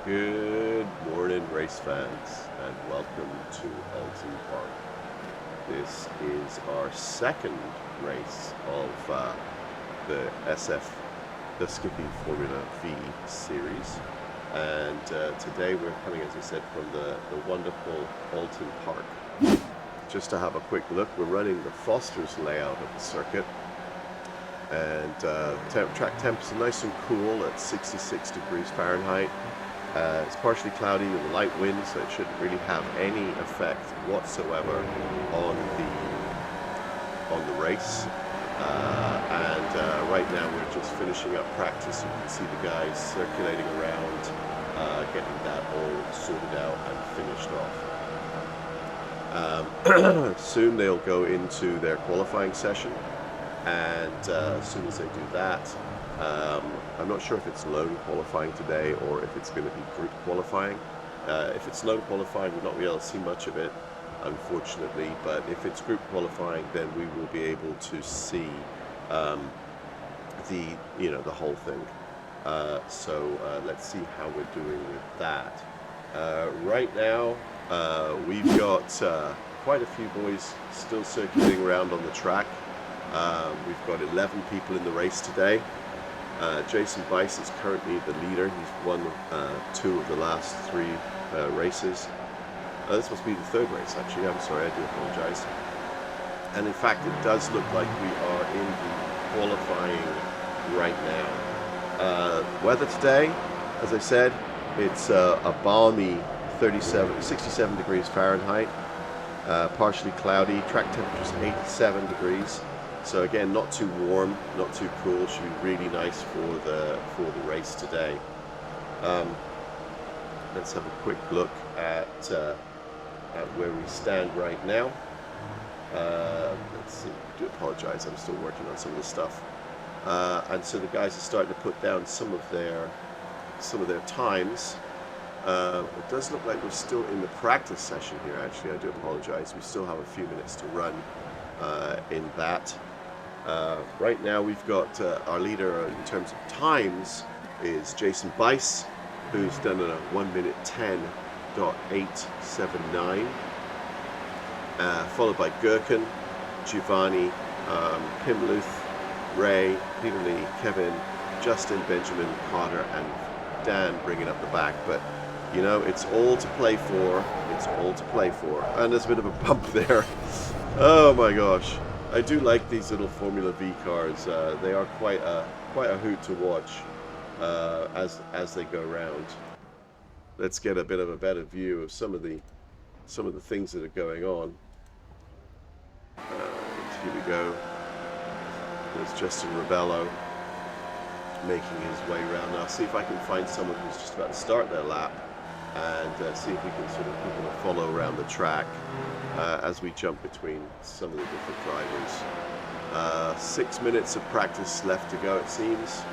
Good morning, race fans, and welcome to Olton Park. This is our second race of the the Skippy Formula V series, and today we're coming, as I said, from the wonderful Olton Park. Just to have a quick look, we're running the Foster's layout of the circuit, and track temps are nice and cool at 66 degrees Fahrenheit. It's partially cloudy with a light wind, so it shouldn't really have any effect whatsoever on the race. Right now we're just finishing up practice. You can see the guys circulating around, getting that all sorted out and finished off. Soon they'll go into their qualifying session, and as soon as they do that, I'm not sure if it's lone qualifying today or if it's going to be group qualifying. If it's lone qualifying, we're not going to be able to see much of it, unfortunately, but if it's group qualifying, then we will be able to see the whole thing. So let's see how we're doing with that. Right now, we've got quite a few boys still circulating around on the track. We've got 11 people in the race today. Jason Bice is currently the leader. He's won 2 of the last 3 races. This must be the 3rd race, actually. I'm sorry, I do apologize. And in fact, it does look like we are in the qualifying right now. Weather today, as I said, it's a balmy 67 degrees Fahrenheit, partially cloudy. Track temperature is 87 degrees. So again, not too warm, not too cool. Should be really nice for the race today. Let's have a quick look at where we stand right now. Let's see. I do apologize. I'm still working on some of this stuff. And so the guys are starting to put down some of their times. It does look like we're still in the practice session here. Actually, I do apologize. We still have a few minutes to run in that. Right now we've got our leader in terms of times is Jason Bice, who's done a 1:10.879, followed by Gherkin, Giovanni, Pimluth, Ray, Peter Lee, Kevin, Justin, Benjamin, Carter, and Dan bringing up the back. But you know, it's all to play for. It's all to play for. And there's a bit of a bump there. Oh my gosh. I do like these little Formula V cars. They are quite a hoot to watch as they go around. Let's get a bit of a better view of some of the things that are going on. Here we go. There's Justin Rebello making his way around. Now, see if I can find someone who's just about to start their lap, and see if we can sort of give them a follow around the track as we jump between some of the different drivers. 6 minutes of practice left to go, it seems.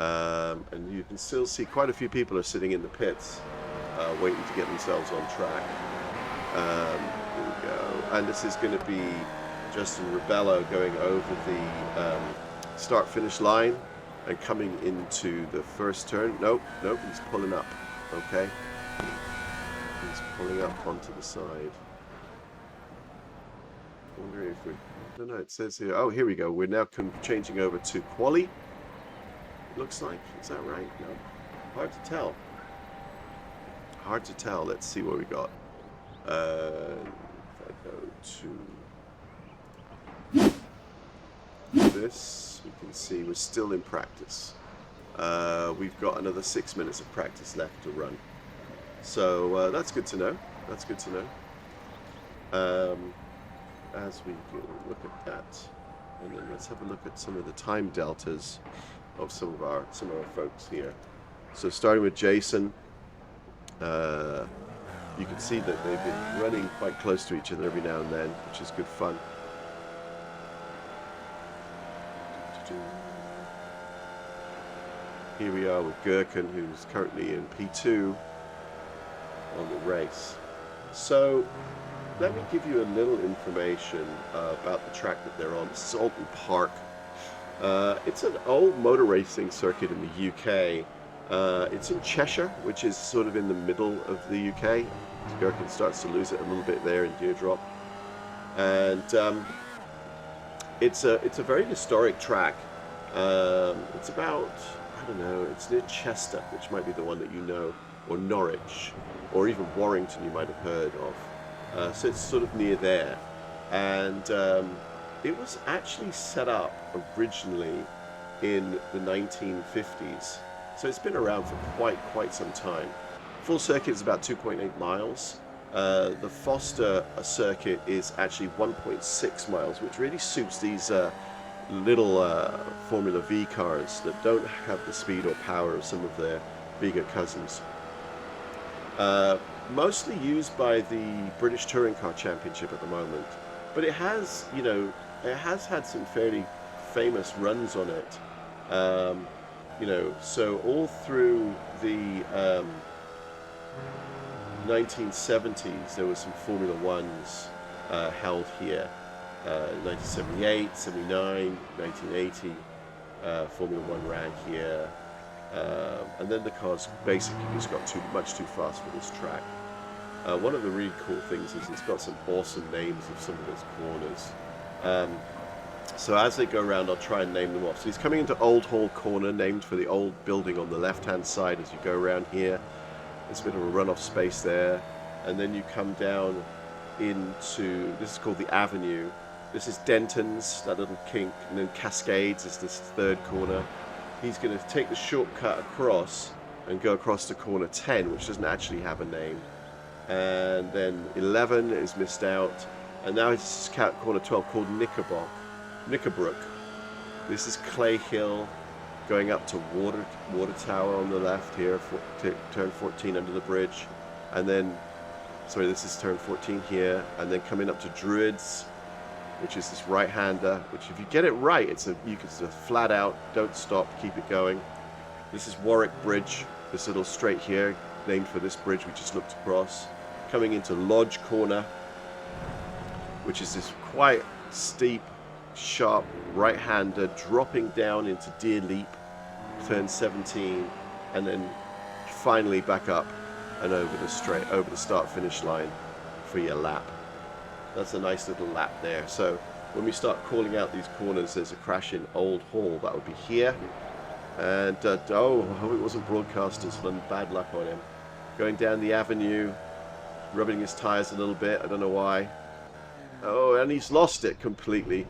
And you can still see quite a few people are sitting in the pits waiting to get themselves on track. Here we go. And this is going to be Justin Rebello going over the start-finish line and coming into the first turn. Nope, he's pulling up. Okay. He's pulling up onto the side. I wonder if I don't know, it says here, oh, here we go. We're now changing over to quali. Looks like, is that right? No, hard to tell. Hard to tell. Let's see what we got. If I go to this, we can see we're still in practice. We've got another 6 minutes of practice left to run. So that's good to know. That's good to know. As we look at that, and then let's have a look at some of the time deltas of some of our folks here. So starting with Jason, you can see that they've been running quite close to each other every now and then, which is good fun. Here we are with Gherkin, who's currently in P2 on the race. So let me give you a little information about the track that they're on. This is Olton Park. It's an old motor racing circuit in the UK. It's in Cheshire, which is sort of in the middle of the UK. Gherkin starts to lose it a little bit there in Dewdrop, and it's a very historic track. It's about, I don't know, it's near Chester, which might be the one that you know, or Norwich, or even Warrington you might have heard of. So it's sort of near there, and it was actually set up originally in the 1950s. So it's been around for quite some time. Full circuit is about 2.8 miles. The Foster circuit is actually 1.6 miles, which really suits these little Formula V cars that don't have the speed or power of some of their bigger cousins. Mostly used by the British Touring Car Championship at the moment, but it has, it has had some fairly famous runs on it. So all through the 1970s, there were some Formula Ones held here. 1978, 79, 1980, Formula One ran here. And then the cars basically just got much too fast for this track. One of the really cool things is it's got some awesome names of some of its corners. So as they go around, I'll try and name them off. So he's coming into Old Hall Corner, named for the old building on the left-hand side as you go around here. There's a bit of a runoff space there. And then you come down into, this is called the Avenue. This is Denton's, that little kink. And then Cascades is this third corner. He's going to take the shortcut across and go across to corner 10, which doesn't actually have a name. And then 11 is missed out. And now it's corner 12 called Knickerbrook. This is Clay Hill going up to Water Tower on the left here, turn 14 under the bridge. And then, sorry, this is turn 14 here. And then coming up to Druids, which is this right-hander, which if you get it right, it's a flat out, don't stop, keep it going. This is Warwick Bridge, this little straight here, named for this bridge we just looked across. Coming into Lodge Corner, which is this quite steep, sharp right-hander dropping down into Deer Leap, turn 17, and then finally back up and over the start-finish line for your lap. That's a nice little lap there. So when we start calling out these corners, there's a crash in Old Hall. That would be here. And, oh, I hope it wasn't broadcasters. Bad luck on him. Going down the avenue, rubbing his tires a little bit. I don't know why. Oh, and he's lost it completely.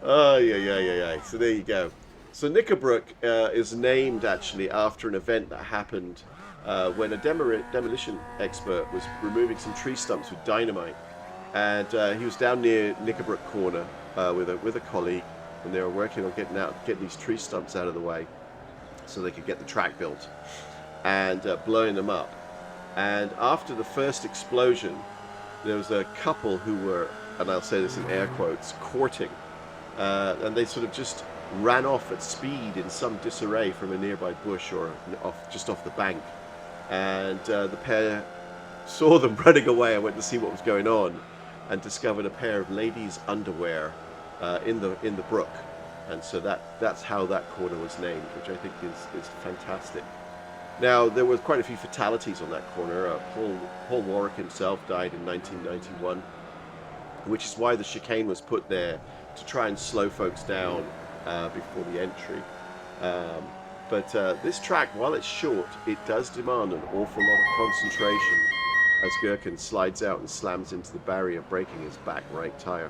Oh, yeah. So there you go. So Knickerbrook is named actually after an event that happened when a demolition expert was removing some tree stumps with dynamite, and he was down near Knickerbrook Corner with a colleague, and they were working on getting these tree stumps out of the way so they could get the track built, and blowing them up. And after the first explosion, there was a couple who were, and I'll say this in air quotes, courting, and they sort of just ran off at speed in some disarray from a nearby bush or just off the bank. And the pair saw them running away and went to see what was going on, and discovered a pair of ladies' underwear in the brook. And so that's how that corner was named, which I think is fantastic. Now, there were quite a few fatalities on that corner. Paul Warwick himself died in 1991, which is why the chicane was put there to try and slow folks down before the entry. But this track, while it's short, it does demand an awful lot of concentration as Gherkin slides out and slams into the barrier, breaking his back right tire.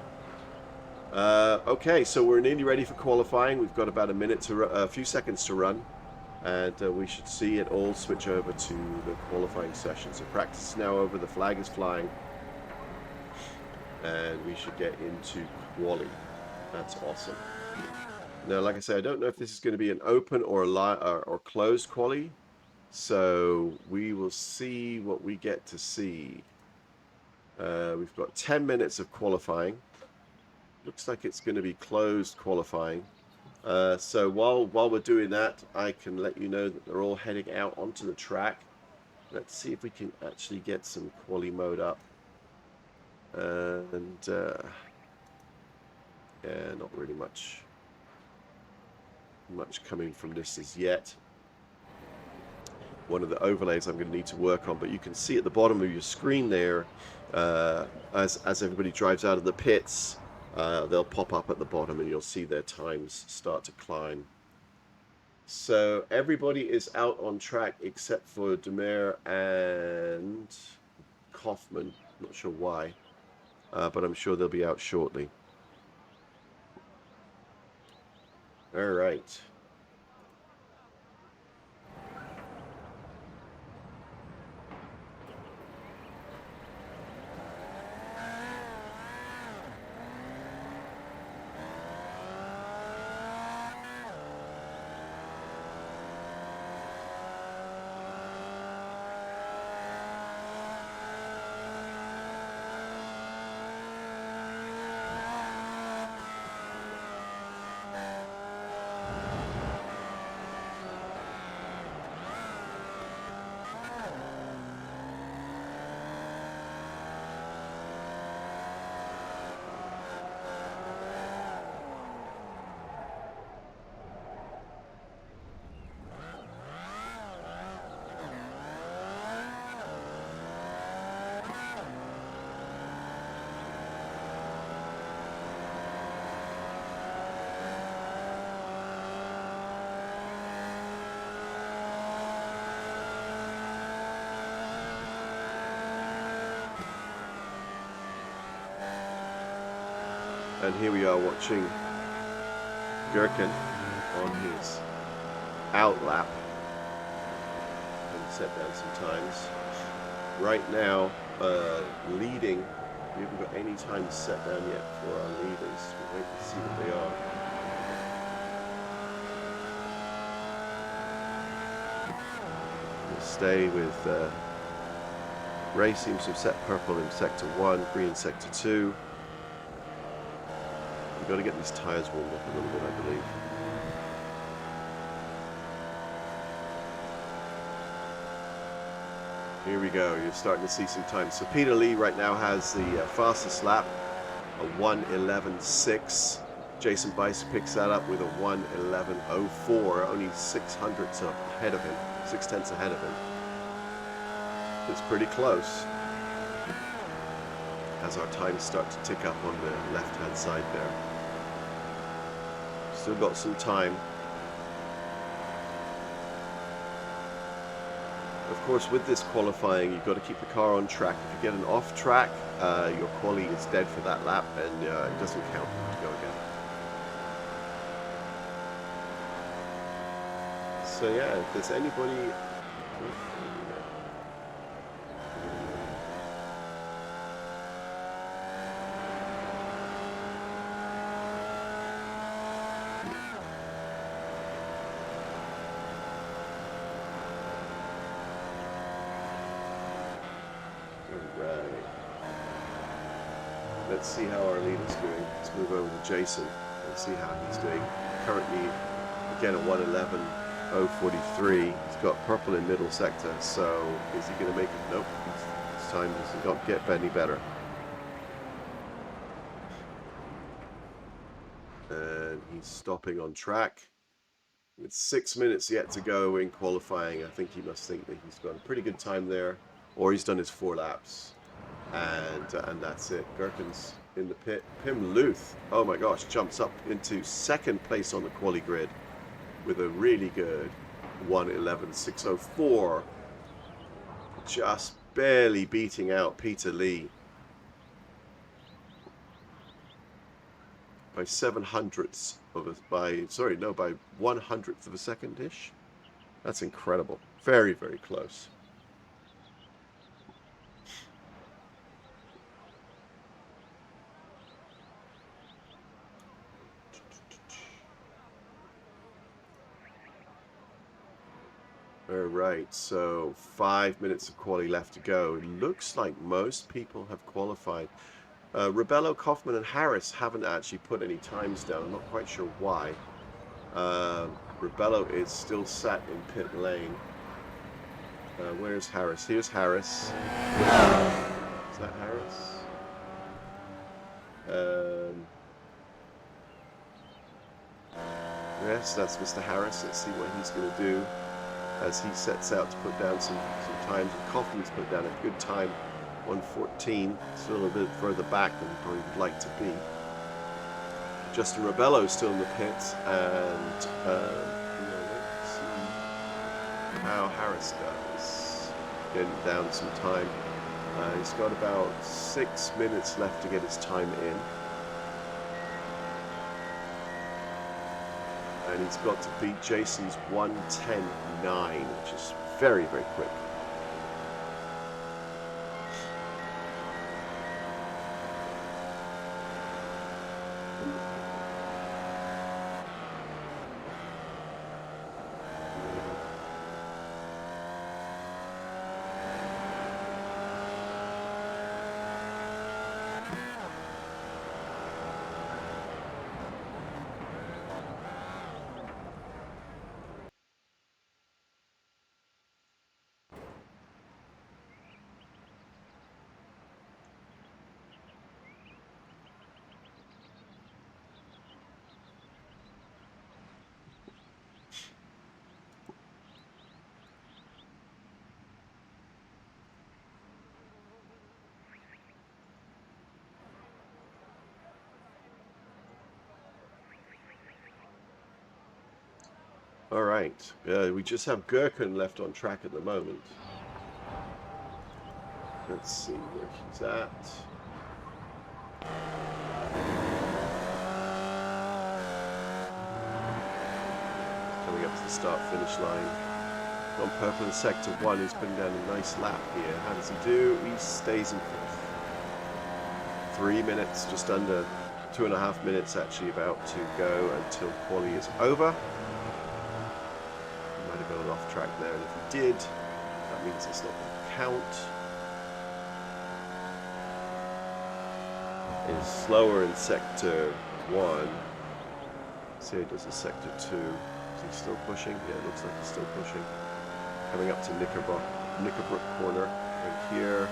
Okay, so we're nearly ready for qualifying. We've got about a few seconds to run, and we should see it all switch over to the qualifying session. So practice is now over, the flag is flying, and we should get into quali. That's awesome. Now, like I say, I don't know if this is going to be an open or closed quali, so we will see what we get to see. We've got 10 minutes of qualifying. Looks like it's going to be closed qualifying. So while we're doing that, I can let you know that they're all heading out onto the track. Let's see if we can actually get some quali mode up. Yeah, not really much. much coming from this as yet. One of the overlays I'm going to need to work on, but you can see at the bottom of your screen there, as everybody drives out of the pits, they'll pop up at the bottom and you'll see their times start to climb. So everybody is out on track except for Demer and Kaufman. Not sure why, but I'm sure they'll be out shortly. All right. And here we are watching Gherkin on his out lap and set down some times. Right now, leading, we haven't got any times set down yet for our leaders. We'll wait to see what they are. We'll stay with Ray seems to have set purple in sector 1, green in sector 2. We've got to get these tyres warmed up a little bit, I believe. Here we go, you're starting to see some time. So Peter Lee right now has the fastest lap, a 1:11.6. Jason Bice picks that up with a 1:11.04, only 6/100ths ahead of him, 6/10 ahead of him. It's pretty close as our times start to tick up on the left-hand side there. Still got some time. Of course, with this qualifying, you've got to keep the car on track. If you get an off track, your quali is dead for that lap, and it doesn't count to go again. So yeah, if there's anybody... Let's see how our leader's doing. Let's move over to Jason and see how he's doing. Currently, again, a 1:11.043. He's got purple in middle sector, so is he going to make it? Nope. His time does not get any better. And he's stopping on track. With 6 minutes yet to go in qualifying, I think he must think that he's got a pretty good time there, or he's done his 4 laps. And that's it. Gherkin's in the pit. Pim Luth, oh my gosh, jumps up into second place on the quali grid with a really good 1:11.604, just barely beating out Peter Lee by 7/100ths of a, by 1/100th of a second-ish. That's incredible. Very, very close. Alright, so 5 minutes of quali left to go. It looks like most people have qualified. Rebello, Kaufman and Harris haven't actually put any times down. I'm not quite sure why. Rebello is still sat in pit lane. Where's Harris? Here's Harris. Is that Harris? Yes, that's Mr. Harris. Let's see what he's going to do as he sets out to put down some times. And Kaufman's put down a good time, 1:14. Still a bit further back than he probably would like to be. Justin Rebello is still in the pits, and let's see how Harris does. Getting down some time. He's got about 6 minutes left to get his time in. And he's got to beat Jason's 1:10.9, which is very, very quick. All right, we just have Gherkin left on track at the moment. Let's see where he's at. Coming up to the start-finish line. On purple in sector 1, he's putting down a nice lap here. How does he do? He stays in 4th. 3 minutes, just under 2.5 minutes actually about to go until quali is over. He might have gone off track there, and if he did, that means it's not going to count. Is slower in sector 1. See how he does in sector 2. Is he still pushing? Yeah, it looks like he's still pushing. Coming up to Knickerbrook corner right here.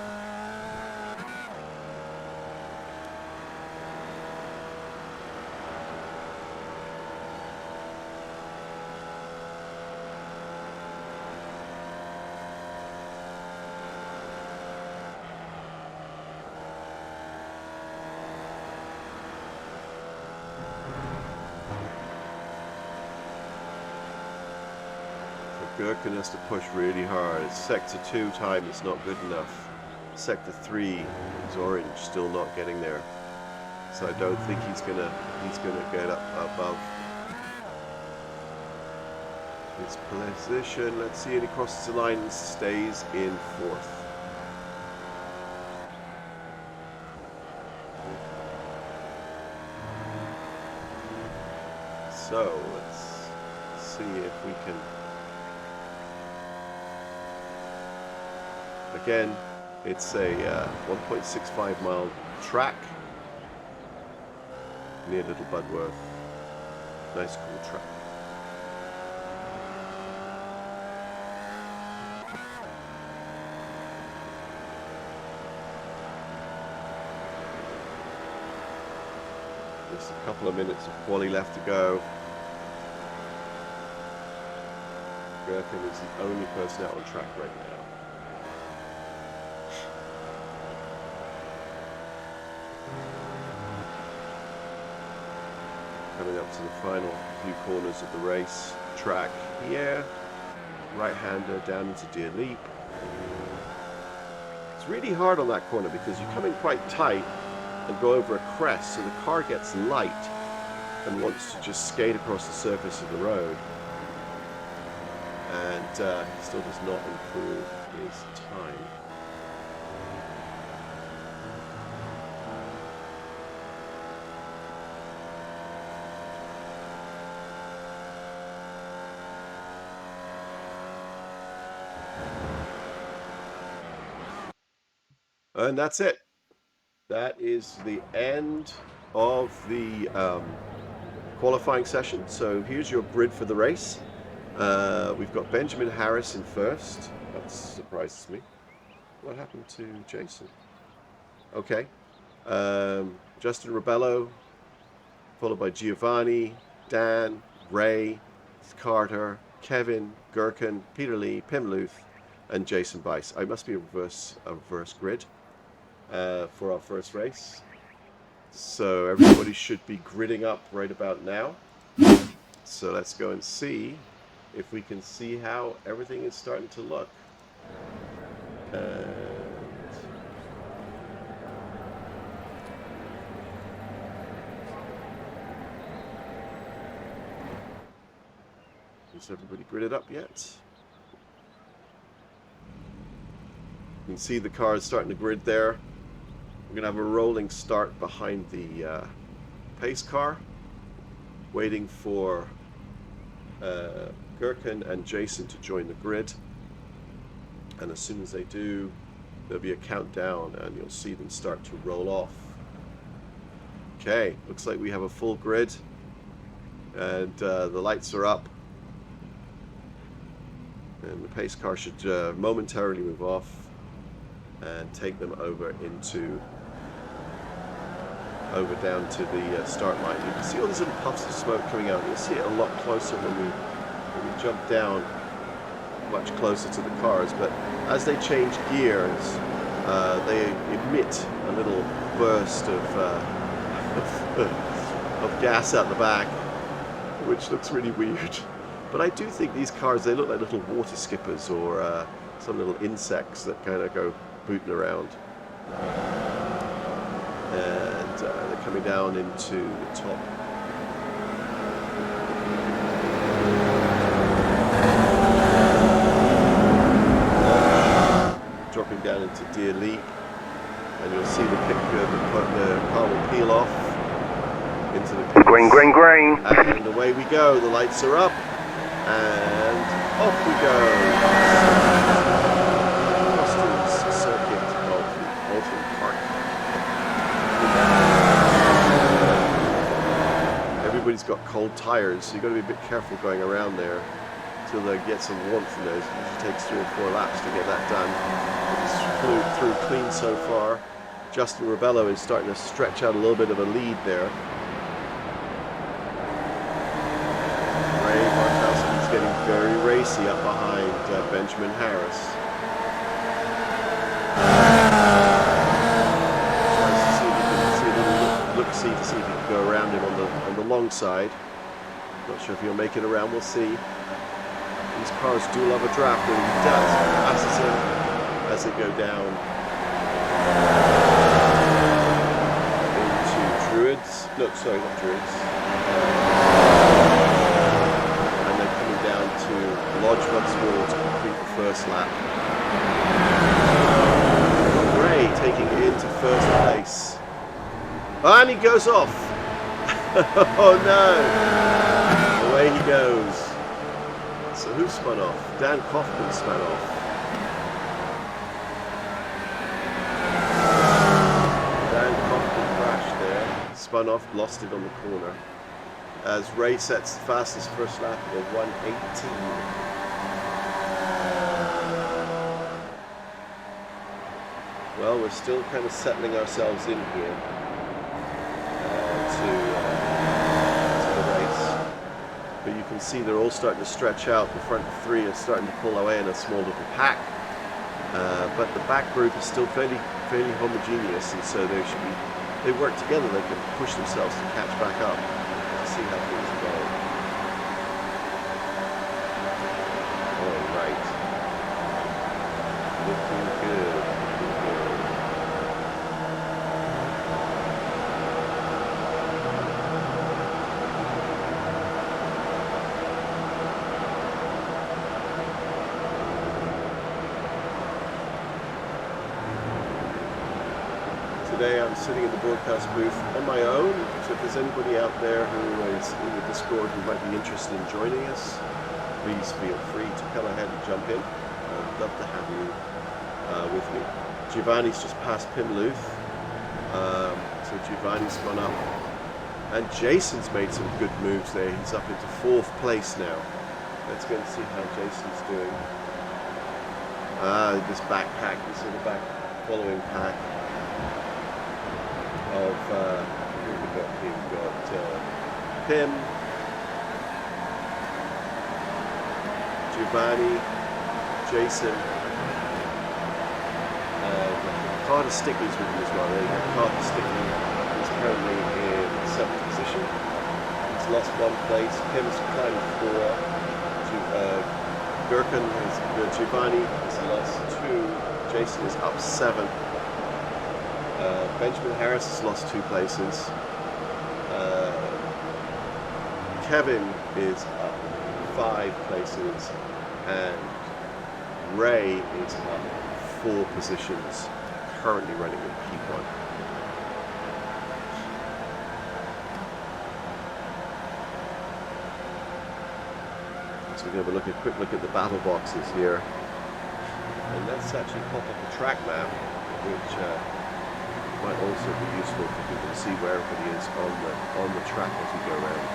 Gherkin has to push really hard. Sector 2 time is not good enough. Sector 3 is orange, still not getting there. So I don't think he's gonna get up above his position. Let's see, and he crosses the line and stays in 4th. So let's see if we can. Again, it's a 1.65 mile track near Little Budworth. Nice, cool track. Just a couple of minutes of quali left to go. Gherkin is the only person out on track right now. Coming up to the final few corners of the race track here. Right-hander down into Deer Leap. It's really hard on that corner because you come in quite tight and go over a crest, so the car gets light and wants to just skate across the surface of the road. And he still does not improve his time. And that's it. That is the end of the qualifying session. So here's your grid for the race. We've got Benjamin Harris in first. That surprises me. What happened to Jason? Okay. Justin Rebello, followed by Giovanni, Dan, Ray, Carter, Kevin, Gherkin, Peter Lee, Pim Luth, and Jason Bice. I must be a reverse grid for our first race. So everybody should be gridding up right about now. So let's go and see if we can see how everything is starting to look. Is everybody gridded up yet? You can see the cars starting to grid there. We're going to have a rolling start behind the pace car, waiting for Gherkin and Jason to join the grid. And as soon as they do, there'll be a countdown and you'll see them start to roll off. Okay, looks like we have a full grid and the lights are up. And the pace car should momentarily move off and take them over down to the start line. You can see all these little puffs of smoke coming out. You'll see it a lot closer when we jump down much closer to the cars. But as they change gears, they emit a little burst of gas out the back, which looks really weird. But I do think these cars, they look like little water skippers or some little insects that kind of go booting around. And they're coming down into the top. Dropping down into Deer Leap. And you'll see the car will peel off into the pits. Green. And away we go. The lights are up. And off we go. Austin's circuit of Olton Park. Everybody's got cold tires, so you've got to be a bit careful going around there until they get some warmth in those. It takes 3 or 4 laps to get that done. It's flew through clean so far. Justin Rebello is starting to stretch out a little bit of a lead there. Getting very racy up behind Benjamin Harris. Tries to see if he can see a little look-see to see if he can go around him on the long side. Not sure if he'll make it around. We'll see. These cars do love a draft, and he does. Passes him as they go down into Druids. No, sorry, not Druids. Lodge once more to complete the first lap. Ray taking it into first place. And he goes off. Oh no! Away he goes. So who spun off? Dan Kaufman spun off. Dan Kaufman crashed there. Spun off, lost it on the corner. As Ray sets the fastest first lap of 1:18. Well, we're still kind of settling ourselves in here to the race. But you can see they're all starting to stretch out. The front 3 are starting to pull away in a small little pack. But the back group is still fairly homogeneous, and so they work together. They can push themselves to catch back up. Let's see how things go. All right. Looking good. Today I'm sitting in the broadcast booth on my own, so if there's anybody out there who is in the Discord who might be interested in joining us, please feel free to come ahead and jump in. I'd love to have you with me. Giovanni's just passed Pim Luth, so Giovanni's gone up. And Jason's made some good moves there. He's up into 4th place now. Let's go and see how Jason's doing. This backpack, this sort of back following pack. We've got Pim, Giovanni, Jason, Carter Stickley's with me as well. There you go. Carter Stickley is currently in 7th position. He's lost 1 place. Kim's climbed 4. Gherkin is Giovanni has lost 2. Jason is up 7. Benjamin Harris has lost 2 places. Kevin is up 5 places, and Ray is up 4 positions, currently running in P1. So we're going to have a quick look at the battle boxes here, and let's actually pop up a track map, which might also be useful for people to see where everybody is on the track as we go around.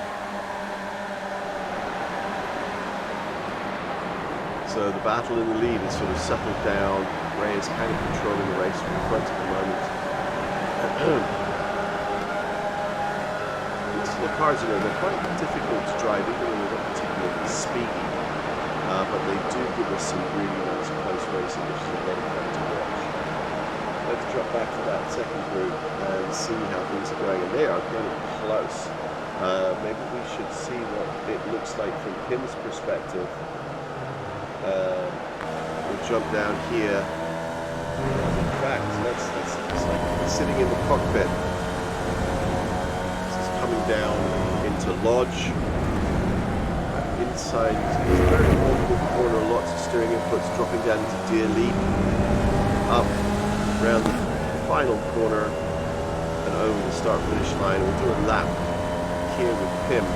So the battle in the lead is sort of settled down. Ray is kind of controlling the race from the front at the moment. The cars, you know, they're quite difficult to drive, even though they're not particularly speedy. But they do give us some really nice close racing, which is a lot of fun to watch. Let's drop back to that second group and see how things are going. And they are getting close. Maybe we should see what it looks like from Kim's perspective. We'll jump down here. In fact, it's like sitting in the cockpit. This is coming down into Lodge. Inside, it's a very awkward corner, lots of steering inputs, dropping down into Deer Leap. Up, around the final corner, and over the start-finish line. We'll do a lap here with Pim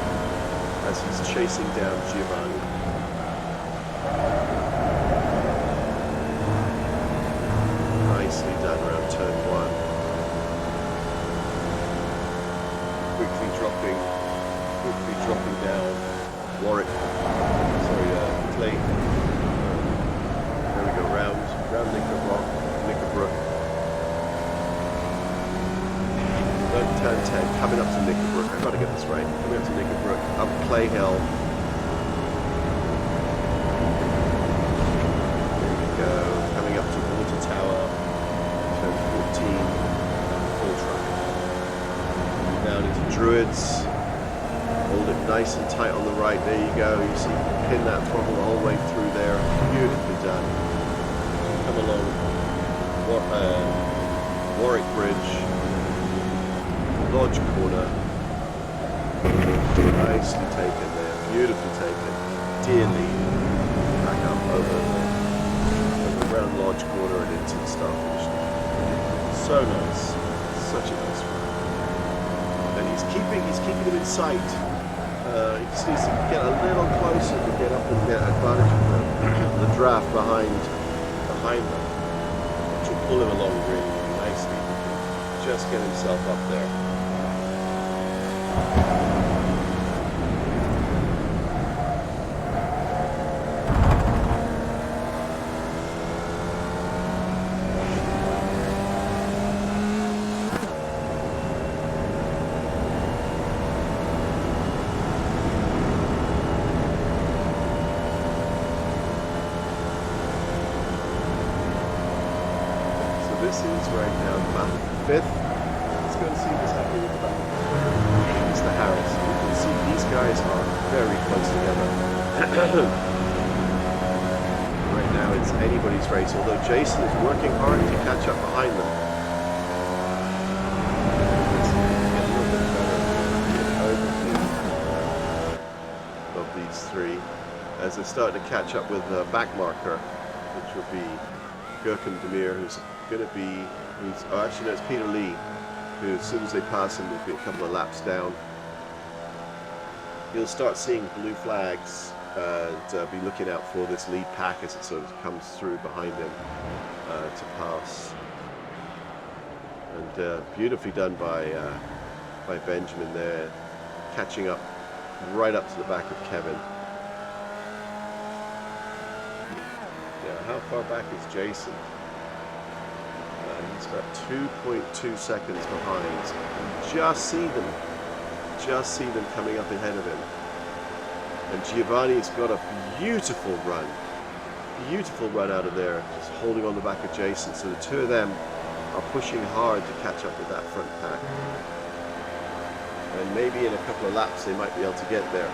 as he's chasing down Giovanni. Nicely done around turn 1. Quickly dropping down. Warwick, Clay. There we go, round Knickerbrook. Turn 10, coming up to Knickerbrook. I've got to get this right. Coming up to Knickerbrook, up Clay Hill. There we go. Coming up to Water Tower. Turn 14, full truck. Down into Druids. Hold it nice and tight on the right. There you go. You see, pin that throttle the whole way through there. Beautifully done. Come along. Warwick Bridge. Lodge corner. Nicely taken there. Beautifully taken. Dearly. Back up over around Lodge corner and into the start finish line. So nice. Such a nice run. And he's keeping him in sight. He just needs to get a little closer to get up and get advantage of the draft behind them, which will pull him along really, really nicely. Just get himself up there. This is right now the battle for 5th. Let's go and see what's happening with the battle. It's the Harris. You can see these guys are very close together. Right now it's anybody's race, although Jason is working hard to catch up behind them. Let's get a little bit better overview of these 3 as they're starting to catch up with the back marker, which will be Gherkin Demir, who's going to be, actually no, it's Peter Lee, who as soon as they pass him will be a couple of laps down. You'll start seeing blue flags and be looking out for this lead pack as it sort of comes through behind him to pass. And beautifully done by Benjamin there, catching up right up to the back of Kevin. Now, how far back is Jason? He's about 2.2 seconds behind. Just see them coming up ahead of him. And Giovanni's got a beautiful run out of there, just holding on the back of Jason. So the two of them are pushing hard to catch up with that front pack. And maybe in a couple of laps they might be able to get there.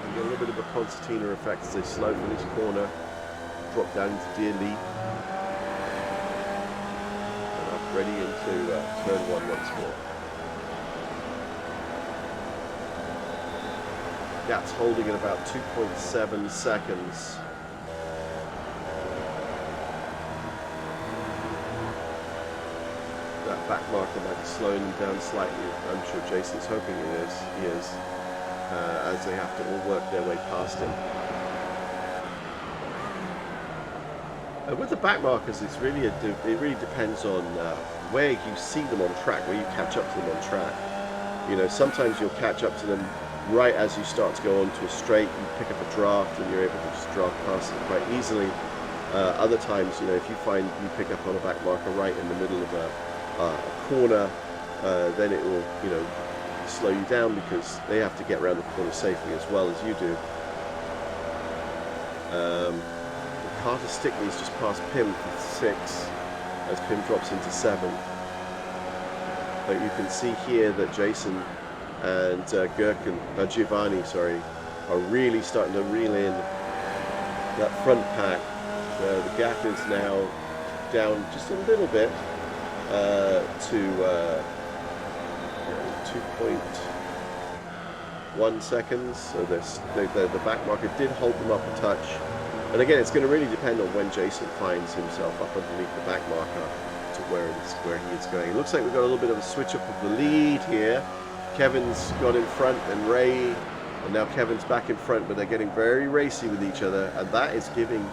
And get a little bit of a concertina effect as they slow from this corner, drop down into Deer Lee, and up ready into turn one once more. Gap's holding at about 2.7 seconds. That back marker might be slowing them down slightly. I'm sure Jason's hoping he is, as they have to all work their way past him. With the back markers, it really depends on where you see them on track, where you catch up to them on track. You know, sometimes you'll catch up to them right as you start to go onto a straight. You pick up a draft and you're able to just draft past it quite easily. Other times, you know, if you find you pick up on a back marker right in the middle of a corner, then it will, you know, slow you down because they have to get around the corner safely as well as you do. Carter Stickney's just past Pim for 6 as Pim drops into 7th. But you can see here that Jason and Giovanni, are really starting to reel in that front pack. The gap is now down just a little bit to 2.1 seconds. So the back marker did hold them up a touch. And again, it's going to really depend on when Jason finds himself up underneath the back marker to where he is going. It looks like we've got a little bit of a switch up of the lead here. Kevin's got in front and Ray, and now Kevin's back in front, but they're getting very racy with each other, and that is giving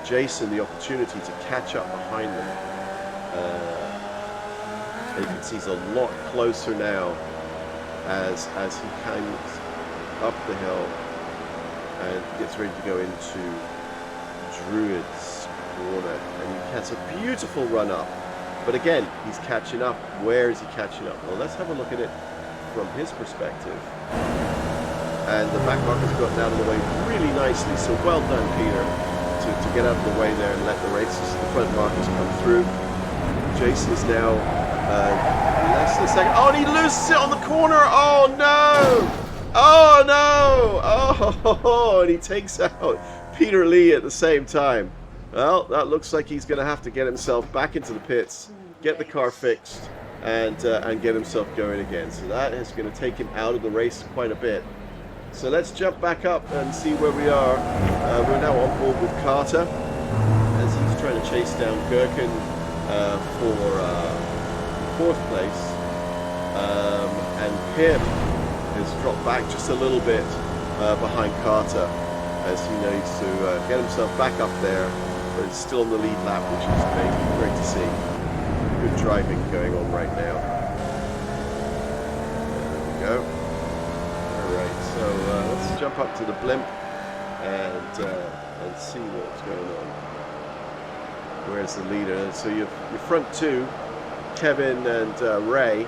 Jason the opportunity to catch up behind them. And you can see he's a lot closer now as he comes up the hill and gets ready to go into Druid's corner, and he has a beautiful run up. But again, he's catching up. Where is he catching up? Well, let's have a look at it from his perspective. And the back marker's gotten out of the way really nicely, so well done, Peter, to get out of the way there and let the front markers come through. Jason is now less than a second. Oh, and he loses it on the corner. Oh no! Oh no! Oh, and he takes out Peter Lee at the same time. Well, that looks like he's going to have to get himself back into the pits, get the car fixed, and get himself going again. So that is going to take him out of the race quite a bit. So let's jump back up and see where we are. We're now on board with Carter as he's trying to chase down Gherkin for 4th place. And Pim has dropped back just a little bit behind Carter as he needs to get himself back up there, but it's still on the lead lap, which is great to see. Good driving going on right now. There we go. Alright, so let's jump up to the blimp and see what's going on. Where's the leader? So your front two, Kevin and Ray,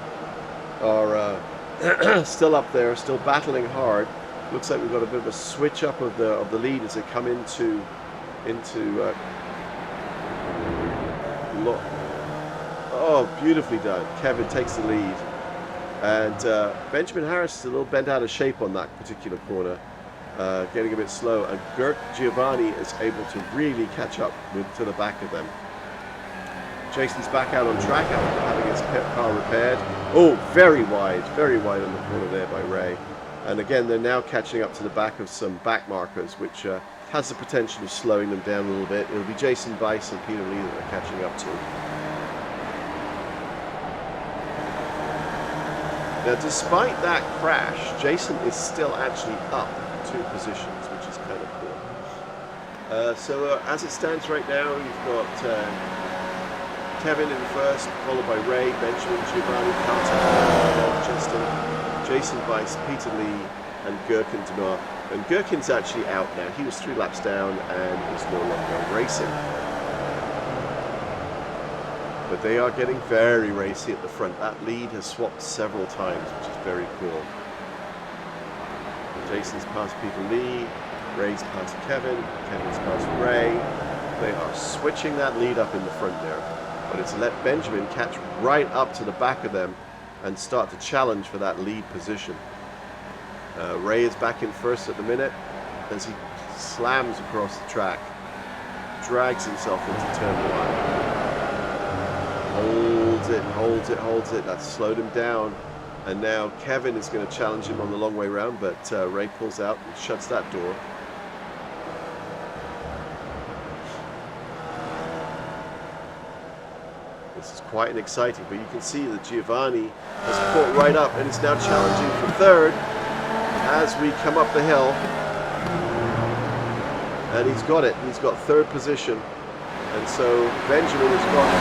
are still up there, still battling hard. Looks like we've got a bit of a switch up of the lead as they come into oh, beautifully done. Kevin takes the lead, and Benjamin Harris is a little bent out of shape on that particular corner, getting a bit slow, and Giovanni is able to really catch up to the back of them. Jason's back out on track after having his car repaired. Oh, very wide on the corner there by Ray. And again, they're now catching up to the back of some back markers, which has the potential of slowing them down a little bit. It'll be Jason Weiss and Peter Lee that they're catching up to. Now, despite that crash, Jason is still actually up 2 positions, which is kind of cool. So as it stands right now, you've got Kevin in first, followed by Ray, Benjamin, Giovanni, Carter, Justin, Jason Weiss, Peter Lee, and Gherkin Demar. And Gherkin's actually out now. He was 3 laps down and is no longer racing. But they are getting very racy at the front. That lead has swapped several times, which is very cool. Jason's past Peter Lee, Ray's past Kevin, Kevin's past Ray. They are switching that lead up in the front there. But it's let Benjamin catch right up to the back of them and start to challenge for that lead position. Ray is back in first at the minute as he slams across the track, drags himself into turn one. Holds it. That's slowed him down. And now Kevin is going to challenge him on the long way round, but Ray pulls out and shuts that door. This is quite an exciting, but you can see that Giovanni has caught right up and is now challenging for third as we come up the hill. And he's got it. He's got third position. And so Benjamin has gone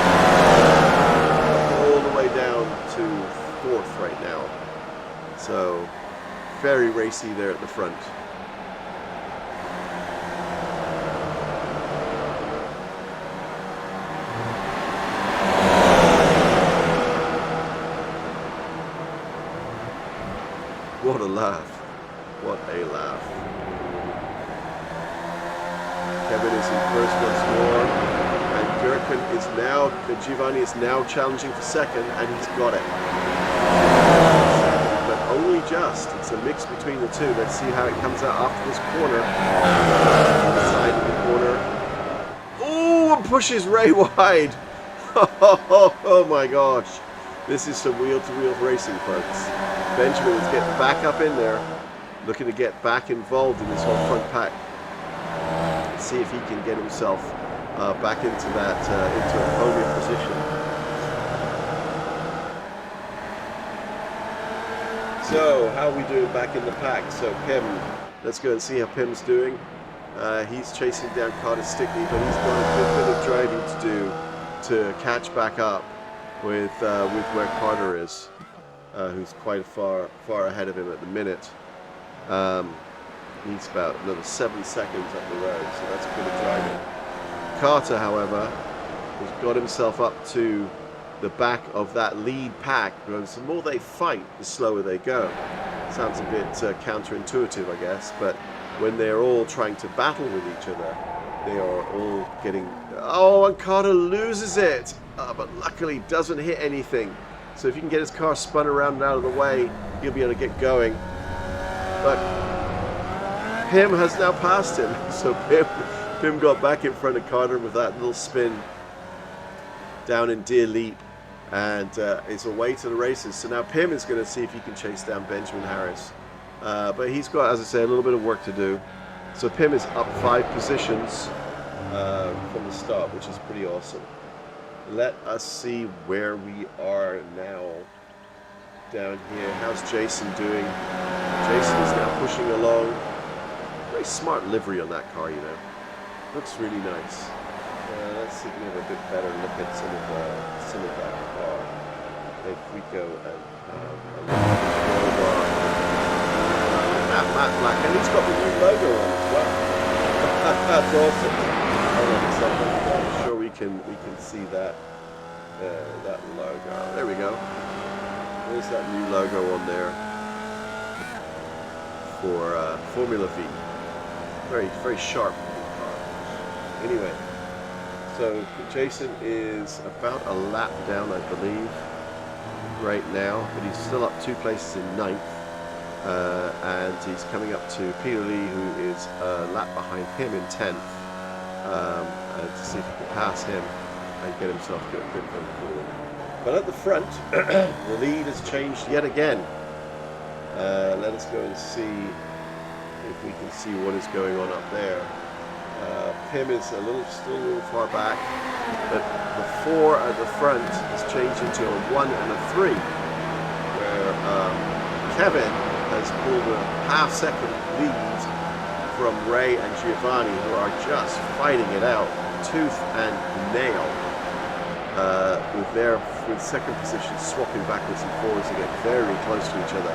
all the way down to fourth right now. So very racy there at the front. What a laugh. What a laugh. Kevin is in first once more. And Gherkin is now, Giovanni is now challenging for second, and he's got it. But only just. It's a mix between the two. Let's see how it comes out after this corner. Side of the corner. Oh, and pushes Ray wide. Oh my gosh. This is some wheel-to-wheel racing, folks. Benjamin is getting back up in there, looking to get back involved in this whole front pack. See if he can get himself back into that into a podium position. So how are we doing back in the pack? So Pim, let's go and see how Pim's doing. He's chasing down Carter Stickney, but he's got a good bit of driving to do to catch back up with where Carter is, who's quite far ahead of him at the minute. He's about another 7 seconds up the road, so that's good at driving. Carter, however, has got himself up to the back of that lead pack, because the more they fight, the slower they go. Sounds a bit counterintuitive, I guess, but when they're all trying to battle with each other, they are all getting... Oh, and Carter loses it! But luckily doesn't hit anything. So if he can get his car spun around and out of the way, he'll be able to get going. But Pim has now passed him. So Pim got back in front of Carter with that little spin down in Deer Leap, and is away to the races. So now Pim is going to see if he can chase down Benjamin Harris. But he's got, as I say, a little bit of work to do. So Pim is up 5 positions from the start, which is pretty awesome. Let us see where we are now down here. How's Jason doing? Jason is now pushing along. Very smart livery on that car, you know. Looks really nice. Let's see if we have a bit better look at some of that car. If we go and Matt Black, and he's got the new logo on as well. That's awesome. Hold on a second. I'm sure we can see that that logo. There we go. There's that new logo on there for Formula V. Very sharp car. Anyway, so Jason is about a lap down, I believe, right now, but he's still up 2 places in 9th. And he's coming up to Peter Lee, who is a lap behind him in 10th, to see if he can pass him and get himself a bit going forward. But at the front, the lead has changed yet again. Let us go and see if we can see what is going on up there. Pim is still a little far back, but the 4 at the front has changed into a 1 and a 3, where Kevin has pulled a half-second lead from Ray and Giovanni, who are just fighting it out, tooth and nail, with second position swapping backwards and forwards to get very close to each other,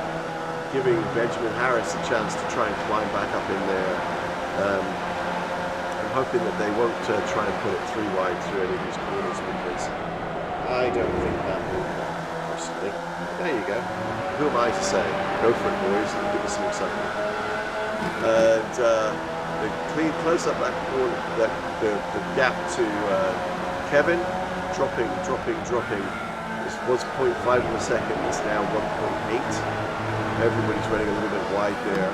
giving Benjamin Harris a chance to try and climb back up in there. I'm hoping that they won't try and put it 3 wide through any of these corners, because I don't think that will happen, personally. There you go. Who am I to say? Go for it, boys, and give us some excitement. And they close up that corner, the gap to Kevin, dropping. This was 0.5 of a second, it's now 1.8. Everybody's running a little bit wide there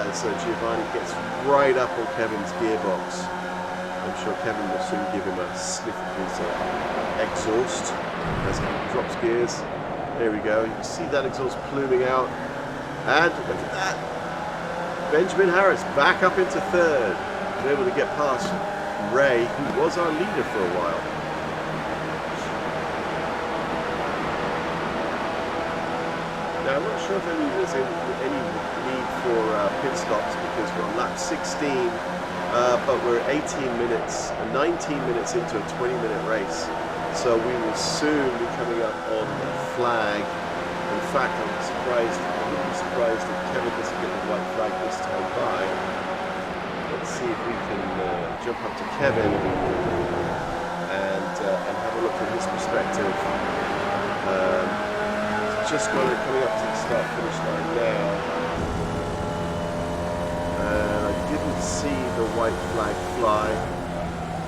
as Giovanni gets right up on Kevin's gearbox. I'm sure Kevin will soon give him a sniff of his exhaust as he drops gears. There we go. You can see that exhaust pluming out. And look at that. Benjamin Harris back up into third. Was able to get past Ray, who was our leader for a while. Now, I'm not sure if there's any need for pit stops because we're on lap 16. But we're 19 minutes into a 20-minute race, so we will soon be coming up on the flag. In fact, I wouldn't be surprised if Kevin doesn't get the white flag this time by. Let's see if we can jump up to Kevin and have a look from his perspective. Just coming up to the start-finish line now. Didn't see the white flag fly,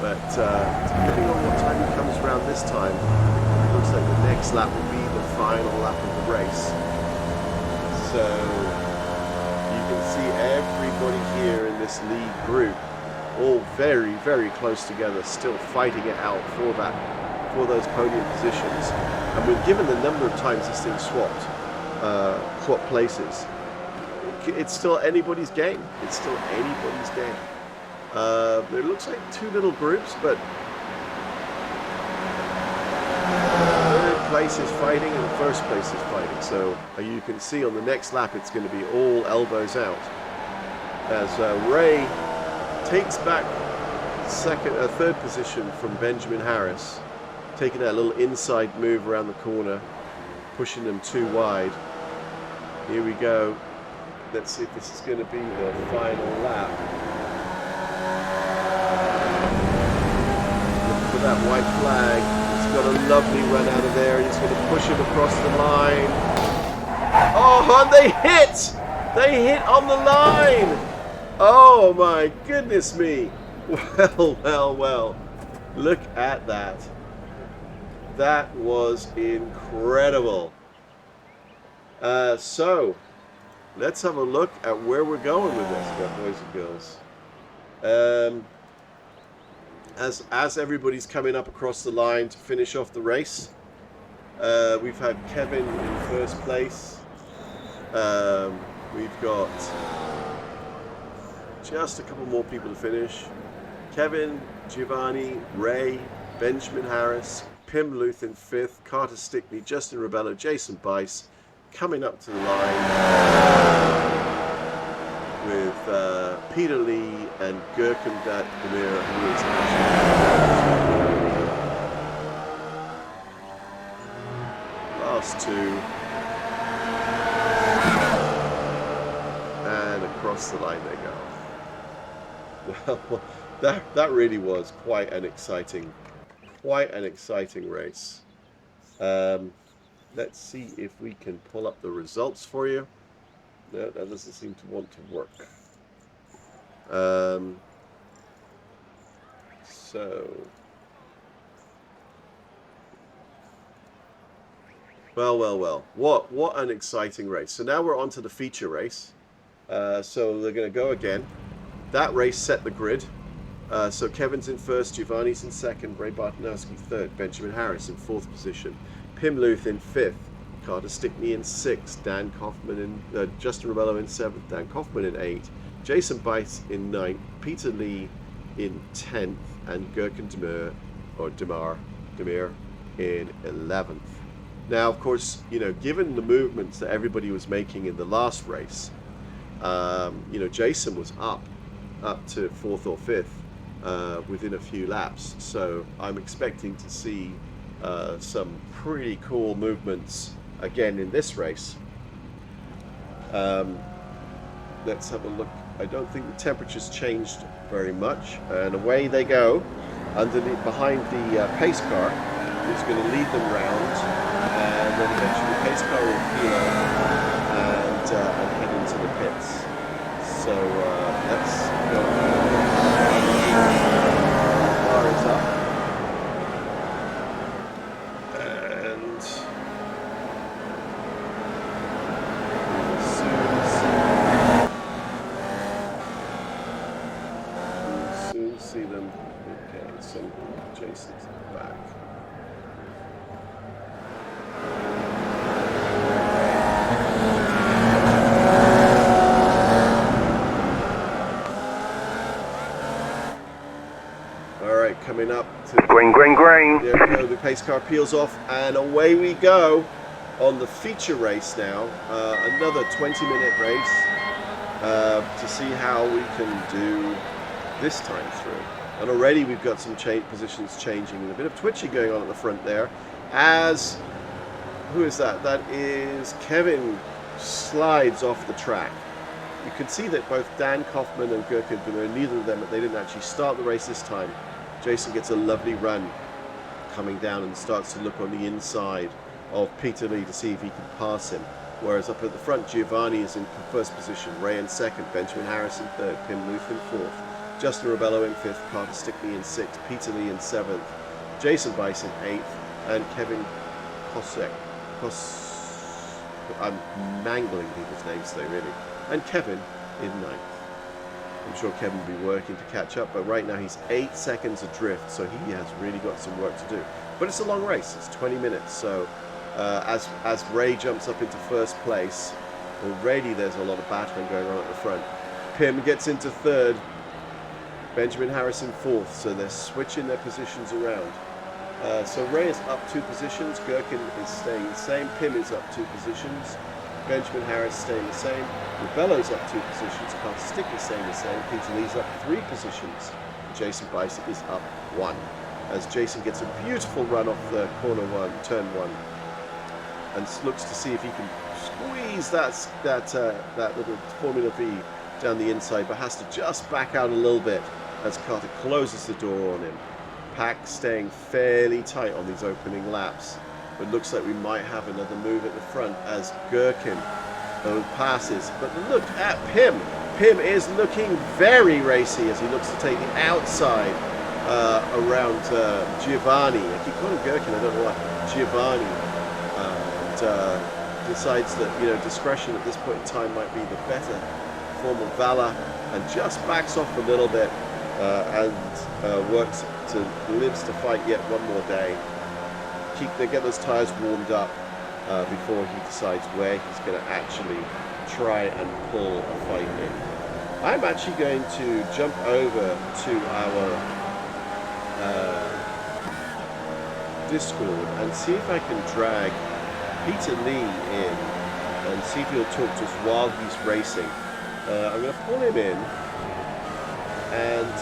but depending on what time he comes around this time, it looks like the next lap will be the final lap of the race. So you can see everybody here in this lead group all very, very close together, still fighting it out for those podium positions. And we're given the number of times this thing swapped places. It's still anybody's game. It looks like two little groups, but third place is fighting and first place is fighting. So you can see on the next lap it's going to be all elbows out as Ray takes back third position from Benjamin Harris, taking that little inside move around the corner, pushing them too wide. Here we go. Let's see if this is going to be the final lap. Look for that white flag. He's got a lovely run out of there. He's going to push him across the line. Oh, and they hit! They hit on the line! Oh my goodness me! Well. Look at that. That was incredible. So, let's have a look at where we're going with this, boys and girls. As everybody's coming up across the line to finish off the race, we've had Kevin in first place. We've got just a couple more people to finish. Kevin, Giovanni, Ray, Benjamin Harris, Pim Luth in fifth, Carter Stickney, Justin Rebello, Jason Bice coming up to the line with Peter Lee and Gurkan Demir, who is last two, and across the line they go. Well, that really was quite an exciting race. Let's see if we can pull up the results for you. No, that doesn't seem to want to work. Well. What an exciting race. So now we're on to the feature race. So they're going to go again. That race set the grid. So Kevin's in first, Giovanni's in second, Ray Bartanowski third, Benjamin Harris in fourth position, Pim Luth in fifth, Carter Stickney in sixth, Dan Kaufman in Justin Rebello in seventh, Dan Kaufman in eighth, Jason Bice in ninth, Peter Lee in 10th, and Gurkan Demir in 11th. Now, of course, given the movements that everybody was making in the last race, Jason was up to fourth or fifth within a few laps. So I'm expecting to see some pretty cool movements again in this race. Let's have a look. I don't think the temperature's changed very much, and away they go behind the pace car, who's going to lead them round, and then eventually the pace car will peel and head into the pits. So let's go. Bar is up. And we'll soon see them. Okay, so Jason's back. Coming up to green. There we go, the pace car peels off and away we go on the feature race now. Another 20-minute race to see how we can do this time through. And already we've got some positions changing and a bit of twitching going on at the front there. As, who is that? That is Kevin slides off the track. You can see that both Dan Kaufman and Gurkin, neither of them, they didn't actually start the race this time. Jason gets a lovely run coming down and starts to look on the inside of Peter Lee to see if he can pass him. Whereas up at the front, Giovanni is in first position, Ray in second, Benjamin Harris in third, Pim Luth in fourth, Justin Rebello in fifth, Carter Stickney in sixth, Peter Lee in seventh, Jason Bice in eighth, and Kevin Kosek. I'm mangling people's names today, really. And Kevin in ninth. I'm sure Kevin will be working to catch up, but right now he's 8 seconds adrift, so he has really got some work to do. But it's a long race, it's 20 minutes, so as Ray jumps up into first place, already there's a lot of battering going on at the front. Pim gets into third, Benjamin Harris in fourth, so they're switching their positions around. So Ray is up 2 positions, Gherkin is staying the same, Pim is up 2 positions, Benjamin Harris staying the same, Rebello's up 2 positions, Carter Stickney staying the same, Peter Lee's up 3 positions, Jason Bice is up 1. As Jason gets a beautiful run off the turn 1, and looks to see if he can squeeze that little Formula V down the inside, but has to just back out a little bit as Carter closes the door on him. Pack staying fairly tight on these opening laps, but looks like we might have another move at the front as Gherkin passes. But look at Pim. Pim is looking very racy as he looks to take the outside around Giovanni. I keep calling him Gherkin, I don't know why. Giovanni. And decides that discretion at this point in time might be the better form of valor, and just backs off a little bit and lives to fight yet one more day. They get those tires warmed up before he decides where he's going to actually try and pull a fight in. I'm actually going to jump over to our Discord and see if I can drag Peter Lee in and see if he'll talk to us while he's racing. I'm going to pull him in, and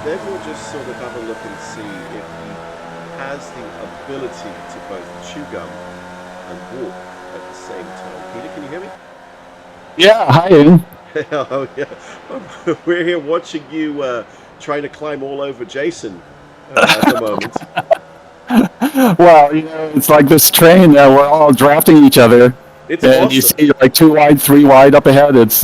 then we'll just sort of have a look and see if he has the ability to both chew gum and walk at the same time. Peter, can you hear me? Yeah, hi, Ian. Oh, yeah. We're here watching you trying to climb all over Jason at the moment. Well, it's like this train. We're all drafting each other. It's and awesome. You see like 2 wide, 3 wide up ahead. It's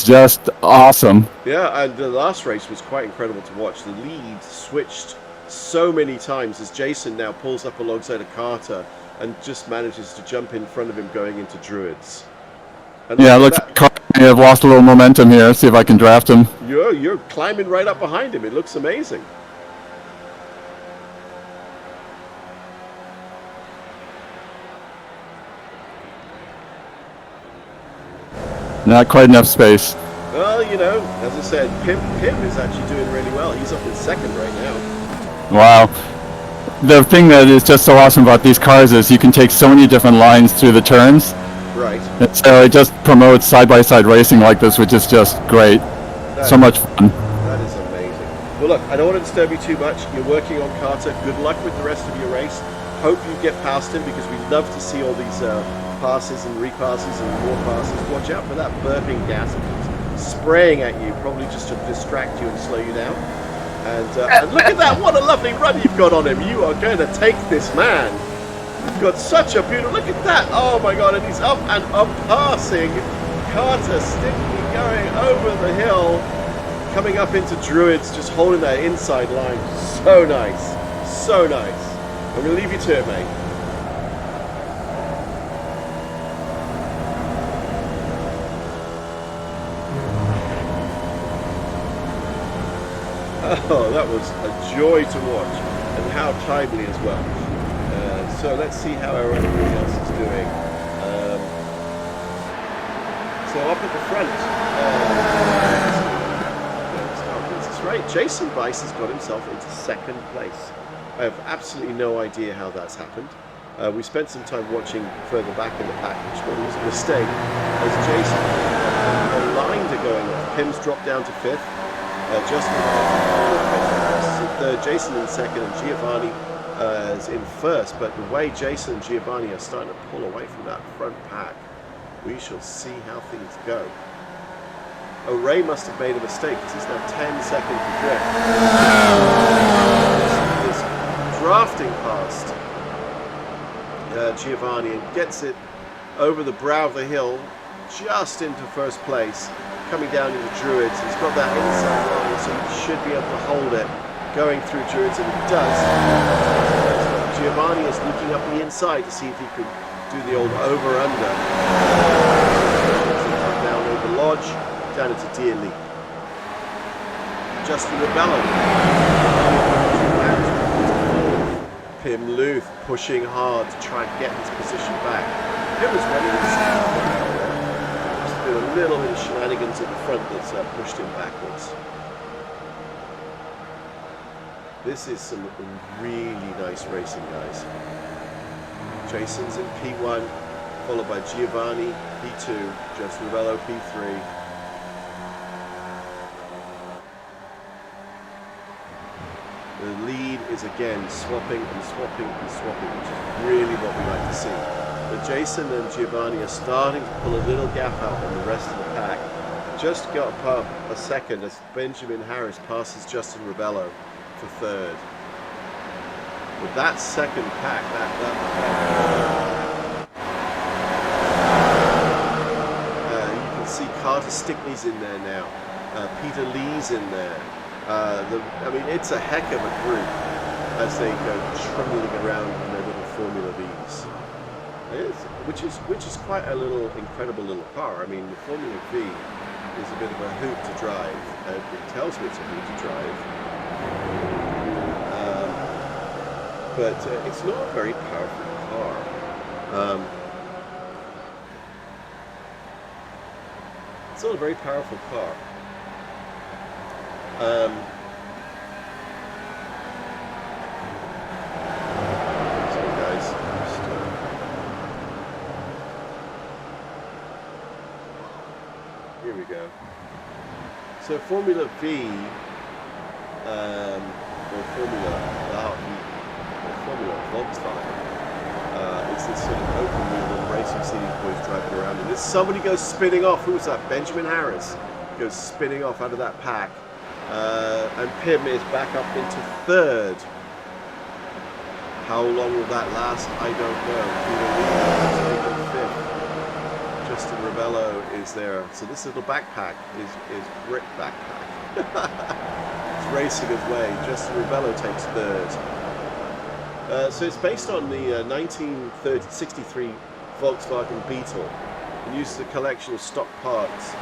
just awesome. Yeah, and the last race was quite incredible to watch. The lead switched so many times as Jason now pulls up alongside of Carter and just manages to jump in front of him going into Druids. And yeah, it looks like Carter may have lost a little momentum here. See if I can draft him. You're climbing right up behind him. It looks amazing. Not quite enough space. Well, as I said, Pim is actually doing really well. He's up in second right now. Wow. The thing that is just so awesome about these cars is you can take so many different lines through the turns. Right. And so it just promotes side-by-side racing like this, which is just great. So much fun. That is amazing. Well, look, I don't want to disturb you too much. You're working on Carter. Good luck with the rest of your race. Hope you get past him, because we love to see all these passes and repasses and more passes. Watch out for that burping gas spraying at you, probably just to distract you and slow you down. And look at that, what a lovely run you've got on him. You are going to take this man. You've got such a beautiful, look at that. Oh my God, and he's up and up passing Carter Stickney going over the hill, coming up into Druids, just holding that inside line. So nice. So nice. I'm going to leave you to it, mate. Oh, that was a joy to watch, and how timely as well. So let's see how everybody else is doing. So up at the front, that's right, Jason Bice has got himself into second place. I have absolutely no idea how that's happened. We spent some time watching further back in the pack, which probably was a mistake, as Jason and Lined are going off. Pim's dropped down to fifth. Justin in third, Jason in second, and Giovanni is in first. But the way Jason and Giovanni are starting to pull away from that front pack, we shall see how things go. Oh, Ray must have made a mistake because he's now 10 seconds to drift. He's drafting past Giovanni and gets it over the brow of the hill, just into first place. Coming down into Druids, he's got that inside line, so he should be able to hold it going through Druids, and he does. Giovanni is looking up the inside to see if he could do the old over-under. Down over Lodge, down into Deer Leap. Justin Rebello. Pim Luth pushing hard to try and get his position back. Pim was running inside. A little bit of shenanigans at the front that's pushed him backwards. This is some really nice racing, guys. Jason's in P1, followed by Giovanni, P2, Justin Rebello, P3. The lead is again swapping and swapping and swapping, which is really what we like to see. But Jason and Giovanni are starting to pull a little gap out on the rest of the pack. Just got up a second as Benjamin Harris passes Justin Rebello for third. With that second pack, you can see Carter Stickney's in there now. Peter Lee's in there. I mean, it's a heck of a group as they go trundling around in their little Formula Vs. Which is quite a little incredible little car. I mean, the Formula V is a bit of a hoot to drive. It tells me it's a hoot to drive, but it's not a very powerful car. It's not a very powerful car. Here we go. So Formula V, or Formula Volkswagen, it's this sort of open wheel racing series boys driving around, and somebody goes spinning off. Who was that? Benjamin Harris goes spinning off out of that pack, and Pim is back up into third. How long will that last? I don't know. Fifth. Justin Rebello is there. So this little backpack is brick backpack. It's racing his way. Justin Rebello takes third. So it's based on the 1963 Volkswagen Beetle and uses a collection of stock parts.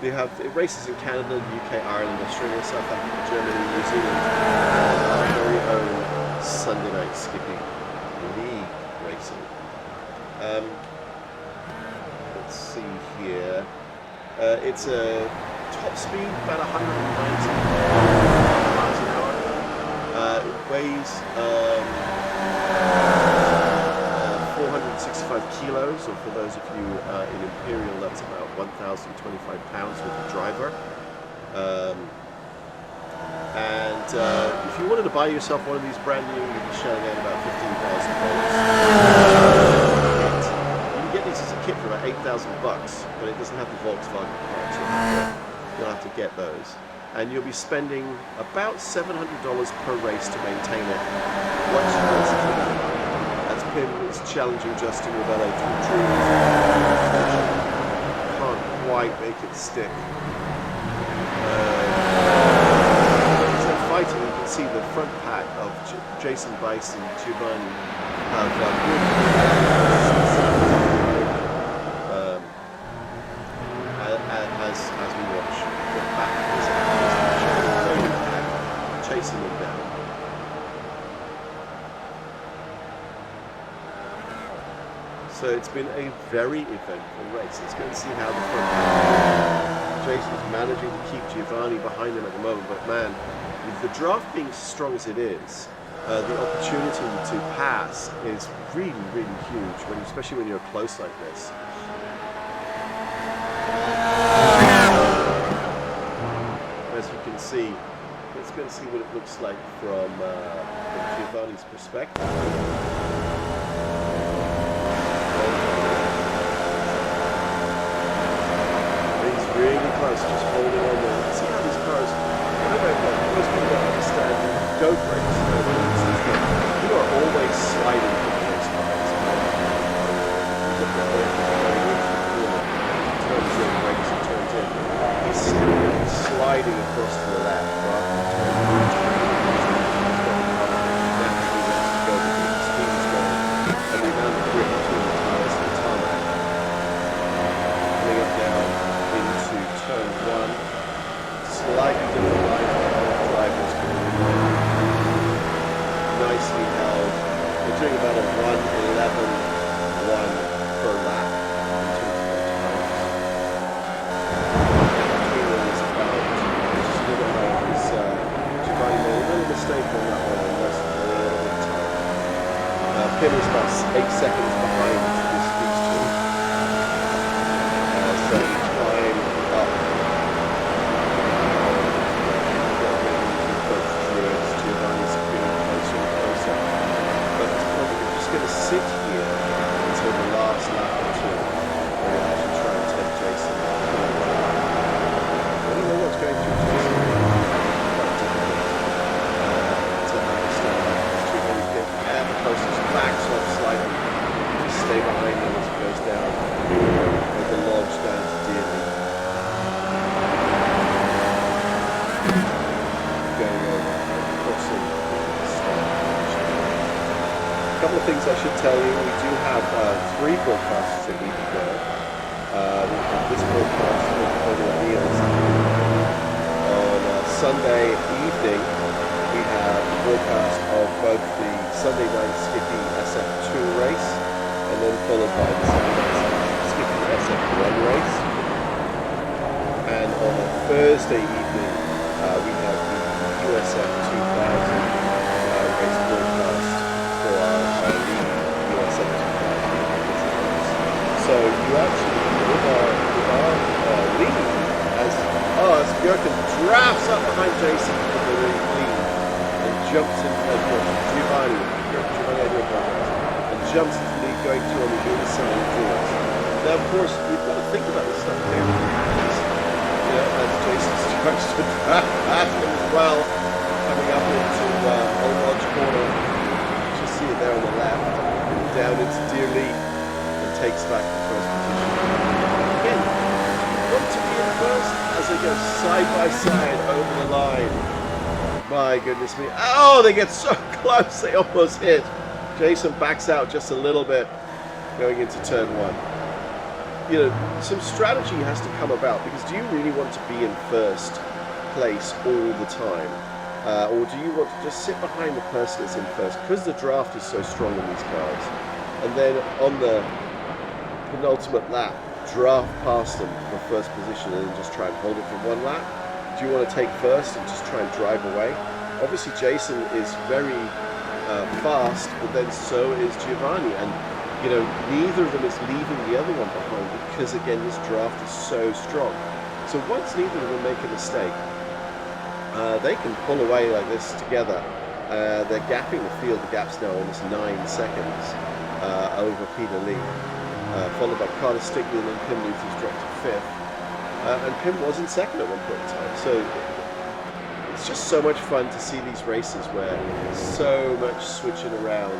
They have races in Canada, UK, Ireland, Australia, South Africa, Germany, New Zealand. Our very own Sunday night skipping league racing. Let's see here. It's a top speed about 190 miles an hour. It weighs 465 kilos, or for those of you in Imperial, that's about 1,025 pounds with the driver. If you wanted to buy yourself one of these brand new, you'd be shelling out about $15,000. You can get these as a kit for about $8,000, but it doesn't have the Volkswagen parts. You'll have to get those. And you'll be spending about $700 per race to maintain it. Once you race it, that's Pim challenging Justin Rivello through trees. Can't quite make it stick. So fighting, you can see the front pack of Jason Bice and Giovanni have as we watch the back of his pack chasing him down. So it's been a very eventful race. Let's go and see how the front pack. Jason's managing to keep Giovanni behind him at the moment, but man, with the draft being as strong as it is, the opportunity to pass is really, really huge, especially when you're close like this. As you can see, let's go and see what it looks like from Giovanni's perspective. He's really close, just holding on there. See how these cars, most people don't understand goat brakes. You are always sliding from those cars. You look at where he's going into the corner, turns in, brakes and turns in. He's sliding across to the left rather than turning into the naturally wants to go because the speed is going and the amount of grip between the tires and the tarmac. Coming up now into turn one. Slightly different line to how the drivers can nicely held. They're doing about a 1:11.1 per lap in terms of their times. Between them is about just a little bit higher because Giovanni made a little mistake on that one and lost a little bit of time. Pim is about 8 seconds behind these two. So time up. Sit here until the last lap or two, where you actually try and take Jason. I don't know what's going through Jason. Quite difficult to understand. It's too many get ever closer, backs off slightly, just stay behind him as he goes down, with the lodge down to Dearly. Going over, crossing the start. A couple of things I should tell you. We do have 3 broadcasts that we can go. We have this broadcast over the Wheels. On Sunday evening, we have a broadcast of both the Sunday night Skippy SF2 race and then followed by the Sunday night Skippy SF1 race. And on a Thursday evening, we have the USF 2000 race broadcast. So you actually, with our lead, as Björken drafts up behind Jason for the lead and jumps in Giovanni and jumps into the lead going through on the inside of doors. Now, of course, you've got to think about this stuff carefully because, as Jason starts to draft past him as well, coming up into Old Lodge Corner. See it there on the left, down into Dearly, and takes back the first position. Again, want to be in first as they go side by side over the line. My goodness me. Oh, they get so close, they almost hit. Jason backs out just a little bit going into turn one. Some strategy has to come about because do you really want to be in first place all the time? Or do you want to just sit behind the person that's in first because the draft is so strong in these cars, and then on the penultimate lap draft past them for first position and then just try and hold it for one lap? Do you want to take first and just try and drive away? Obviously Jason is very fast, but then so is Giovanni, and neither of them is leaving the other one behind because again this draft is so strong. So once neither of them make a mistake, they can pull away like this together. They're gapping the field. The gap's now almost 9 seconds over Peter Lee, followed by Carter Stickney and then Pim Luth, who's dropped to 5th. And Pim was in 2nd at one point in time. So it's just so much fun to see these races where so much switching around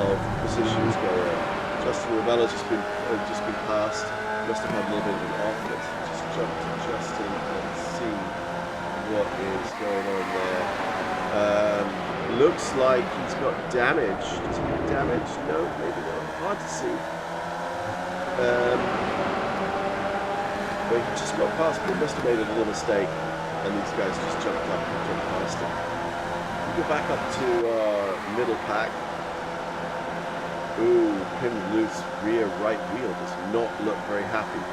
of positions go on. Justin Ravello's just been passed. Must have had a little bit of an off. Let's just jump to Justin and see what is going on there. Looks like he's got damage. Does he have damage? No, maybe not. Hard to see. But he just got past. He must have made a little mistake, and these guys just jumped up and jumped past him. We go back up to our middle pack. Ooh, Pim Luth's rear right wheel does not look very happy.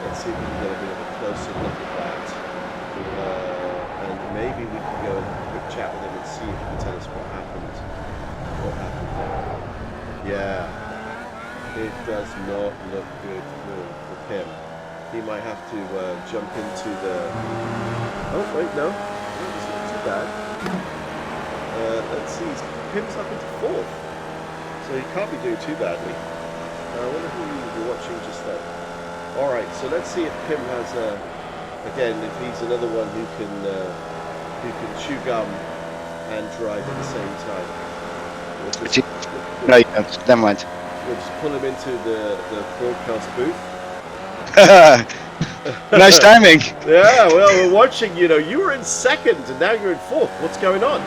Let's see if we can get a bit of a closer look at that. And maybe we can go and have a quick chat with him and see if he can tell us what happened. What happened there? Yeah, it does not look good for Pim. He might have to jump into the... Oh, wait, no. It's not too bad. Let's see, Pim's up into 4th. So he can't be doing too badly. I wonder who you're watching just then. Alright, so let's see if Pim has again, if he's another one who can chew gum and drive at the same time. No, you don't. Never mind. We'll just pull him into the broadcast booth. Nice timing. Yeah, well, we're watching, you were in 2nd and now you're in 4th. What's going on?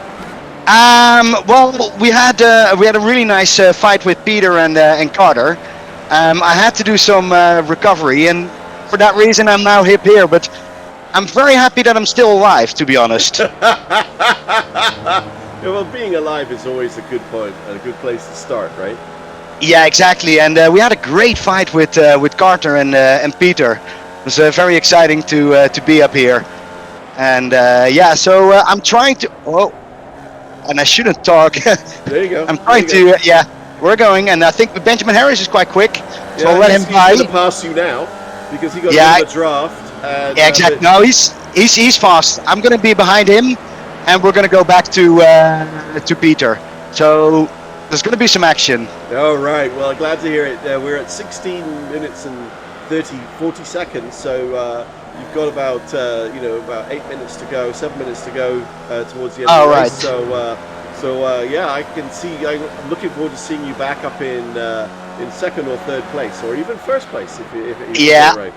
Well, we had a really nice fight with Peter and Carter. I had to do some recovery, and for that reason, I'm now here. But I'm very happy that I'm still alive, to be honest. Yeah, well, being alive is always a good point and a good place to start, right? Yeah, exactly. And we had a great fight with Carter and Peter. It was very exciting to be up here. And yeah, so I'm trying to. Oh. And I shouldn't talk. There you go. I'm trying to, yeah, we're going, and I think Benjamin Harris is quite quick, so I'll let him by. He's going to pass you now, because he got a bit of a draft. And, yeah, exactly. No, he's fast. I'm going to be behind him, and we're going to go back to Peter. So there's going to be some action. All right. Well, glad to hear it. We're at 16 minutes and 40 seconds, so you've got about about 8 minutes to go, 7 minutes to go towards the end of the race. So yeah, I can see. I'm looking forward to seeing you back up in 2nd or 3rd place, or even 1st place if yeah. Right.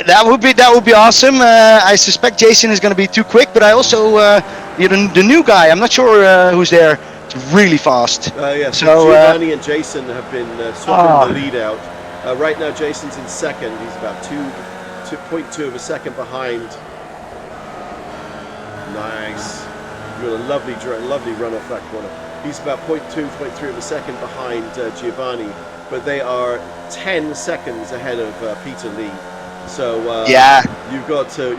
That would be awesome. I suspect Jason is going to be too quick, but I also the new guy. I'm not sure who's there. It's really fast. Yeah. So Giovanni and Jason have been swapping the lead out. Right now, Jason's in 2nd. He's about 2.2 of a second behind. Nice. You got a lovely run off that corner. He's about 0.3 of a second behind Giovanni, but they are 10 seconds ahead of Peter Lee. So yeah, you've got to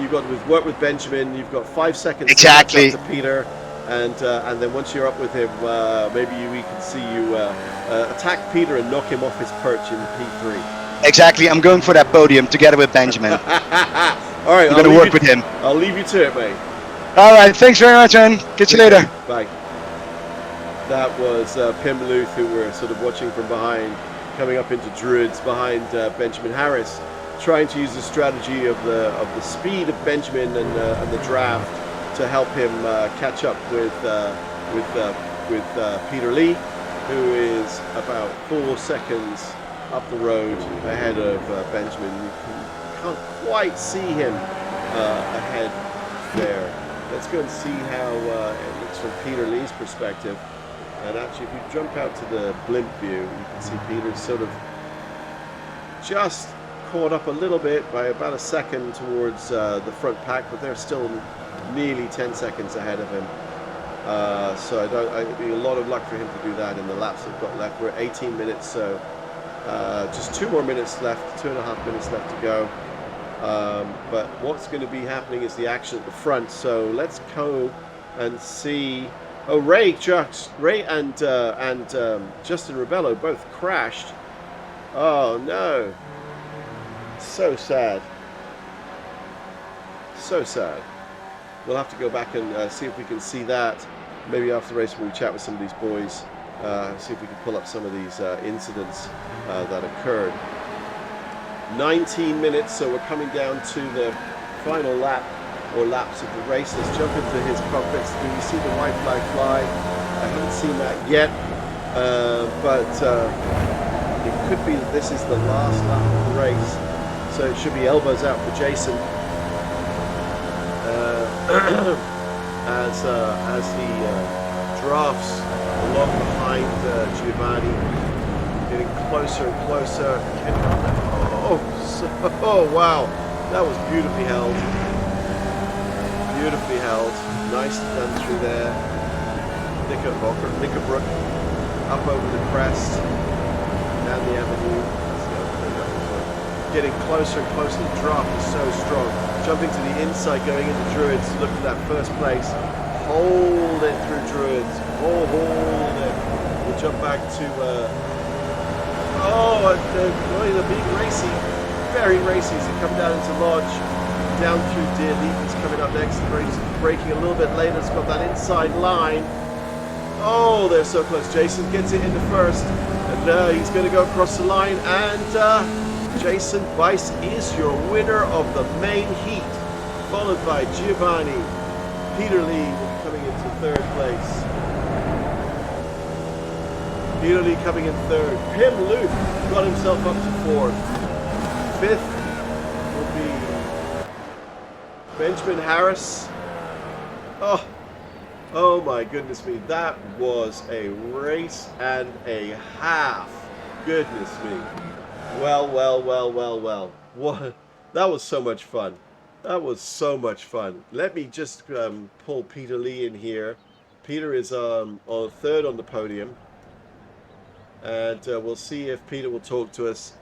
work with Benjamin. You've got 5 seconds exactly to Peter, and then once you're up with him, maybe we can see you attack Peter and knock him off his perch in P3. Exactly. I'm going for that podium together with Benjamin. All right, I'm going to work with him. I'll leave you to it, mate. All right. Thanks very much, man. Catch you later. Bye. That was Pim Luth, who we're sort of watching from behind, coming up into Druids behind Benjamin Harris, trying to use the strategy of the speed of Benjamin and the draft to help him catch up with Peter Lee, who is about 4 seconds up the road ahead of Benjamin. You can't quite see him ahead there. Let's go and see how it looks from Peter Lee's perspective. And actually, if you jump out to the blimp view, you can see Peter's sort of just caught up a little bit by about a second towards the front pack, but they're still nearly 10 seconds ahead of him. So it'd be a lot of luck for him to do that in the laps they've got left. We're at 18 minutes, so just 2 more minutes left, 2.5 minutes left to go. But what's going to be happening is the action at the front. So let's go and see. Oh, Ray and Justin Ravello both crashed. Oh no! So sad. So sad. We'll have to go back and see if we can see that. Maybe after the race when we chat with some of these boys, see if we can pull up some of these incidents that occurred. 19 minutes, so we're coming down to the final lap or laps of the race. Let's jump into his cockpits. Do you see the white flag fly? I haven't seen that yet, but it could be that this is the last lap of the race, so it should be elbows out for Jason as he drafts along behind Giovanni, getting closer and closer. Oh wow, that was beautifully held. Beautifully held. Nicely done through there. Knickerbrook up over the crest, down the avenue. Getting closer and closer. The draft is so strong. Jumping to the inside, going into Druids. Look at that first place. Hold it through Druids. Hold it. We'll jump back to. They're being racy. Very racy as they come down into Lodge. Down through Deer Leap is coming up next. Braking a little bit later. It's got that inside line. Oh, they're so close. Jason gets it into first. And he's going to go across the line. And Jason Weiss is your winner of the main heat. Followed by Giovanni. Peter Lee will be coming into third place. Peter Lee coming in third. Pim Luke got himself up to fourth. Fifth will be Benjamin Harris. Oh my goodness me. That was a race and a half. Goodness me. Well. What? That was so much fun. That was so much fun. Let me just pull Peter Lee in here. Peter is on third on the podium. And we'll see if Peter will talk to us.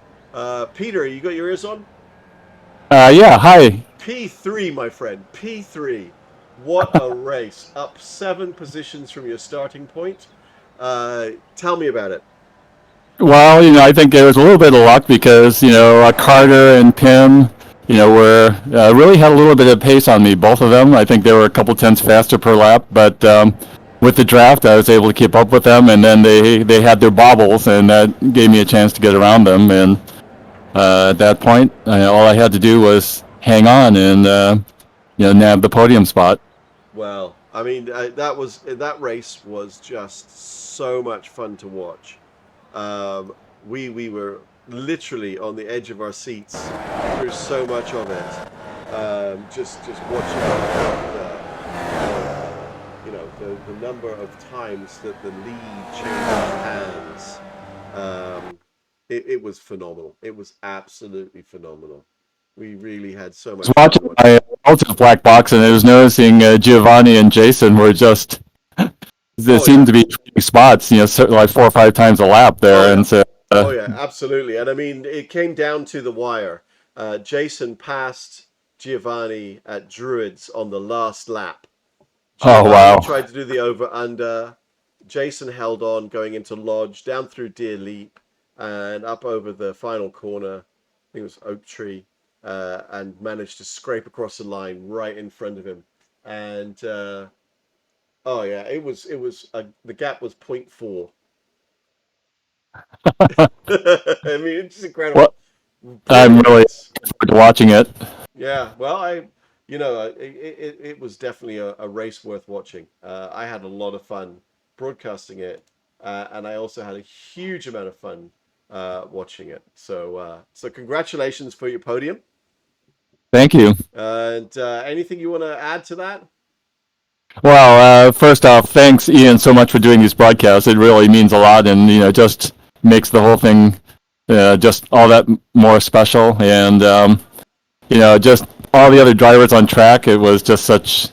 Peter, you got your ears on? Yeah, hi. P3, my friend. P3. What a race. Up 7 positions from your starting point. Tell me about it. Well, I think there was a little bit of luck because, Carter and Pim, were really had a little bit of pace on me, both of them. I think they were a couple tenths faster per lap, but with the draft, I was able to keep up with them, and then they had their bobbles, and that gave me a chance to get around them. And at that point, all I had to do was hang on and, nab the podium spot. Well, I mean, that race was just so much fun to watch. We were literally on the edge of our seats through so much of it. Just watching the number of times that the lead changed hands. It was phenomenal. It was absolutely phenomenal. We really had so much I was fun watching watching. my relative black box, and I was noticing Giovanni and Jason were just there Oh yeah. seemed to be trading spots, like 4 or 5 times a lap Oh there, yeah. and so Oh yeah, absolutely. And I mean, it came down to the wire. Jason passed Giovanni at Druids on the last lap. oh Giovanni wow. tried to do the over under. Jason held on going into Lodge, down through Deer Leap, and up over the final corner. I think it was Oak Tree, and managed to scrape across the line right in front of him. And oh yeah, the gap was .4. I mean, it's just incredible. Well, I'm Brilliant really race. looking forward to watching it. Yeah, well, it was definitely a race worth watching. I had a lot of fun broadcasting it, and I also had a huge amount of fun watching it. So congratulations for your podium. Thank you. And anything you want to add to that? Well, first off, thanks Ian so much for doing these broadcasts. It really means a lot, and just makes the whole thing just all that more special. And just all the other drivers on track. It was just such,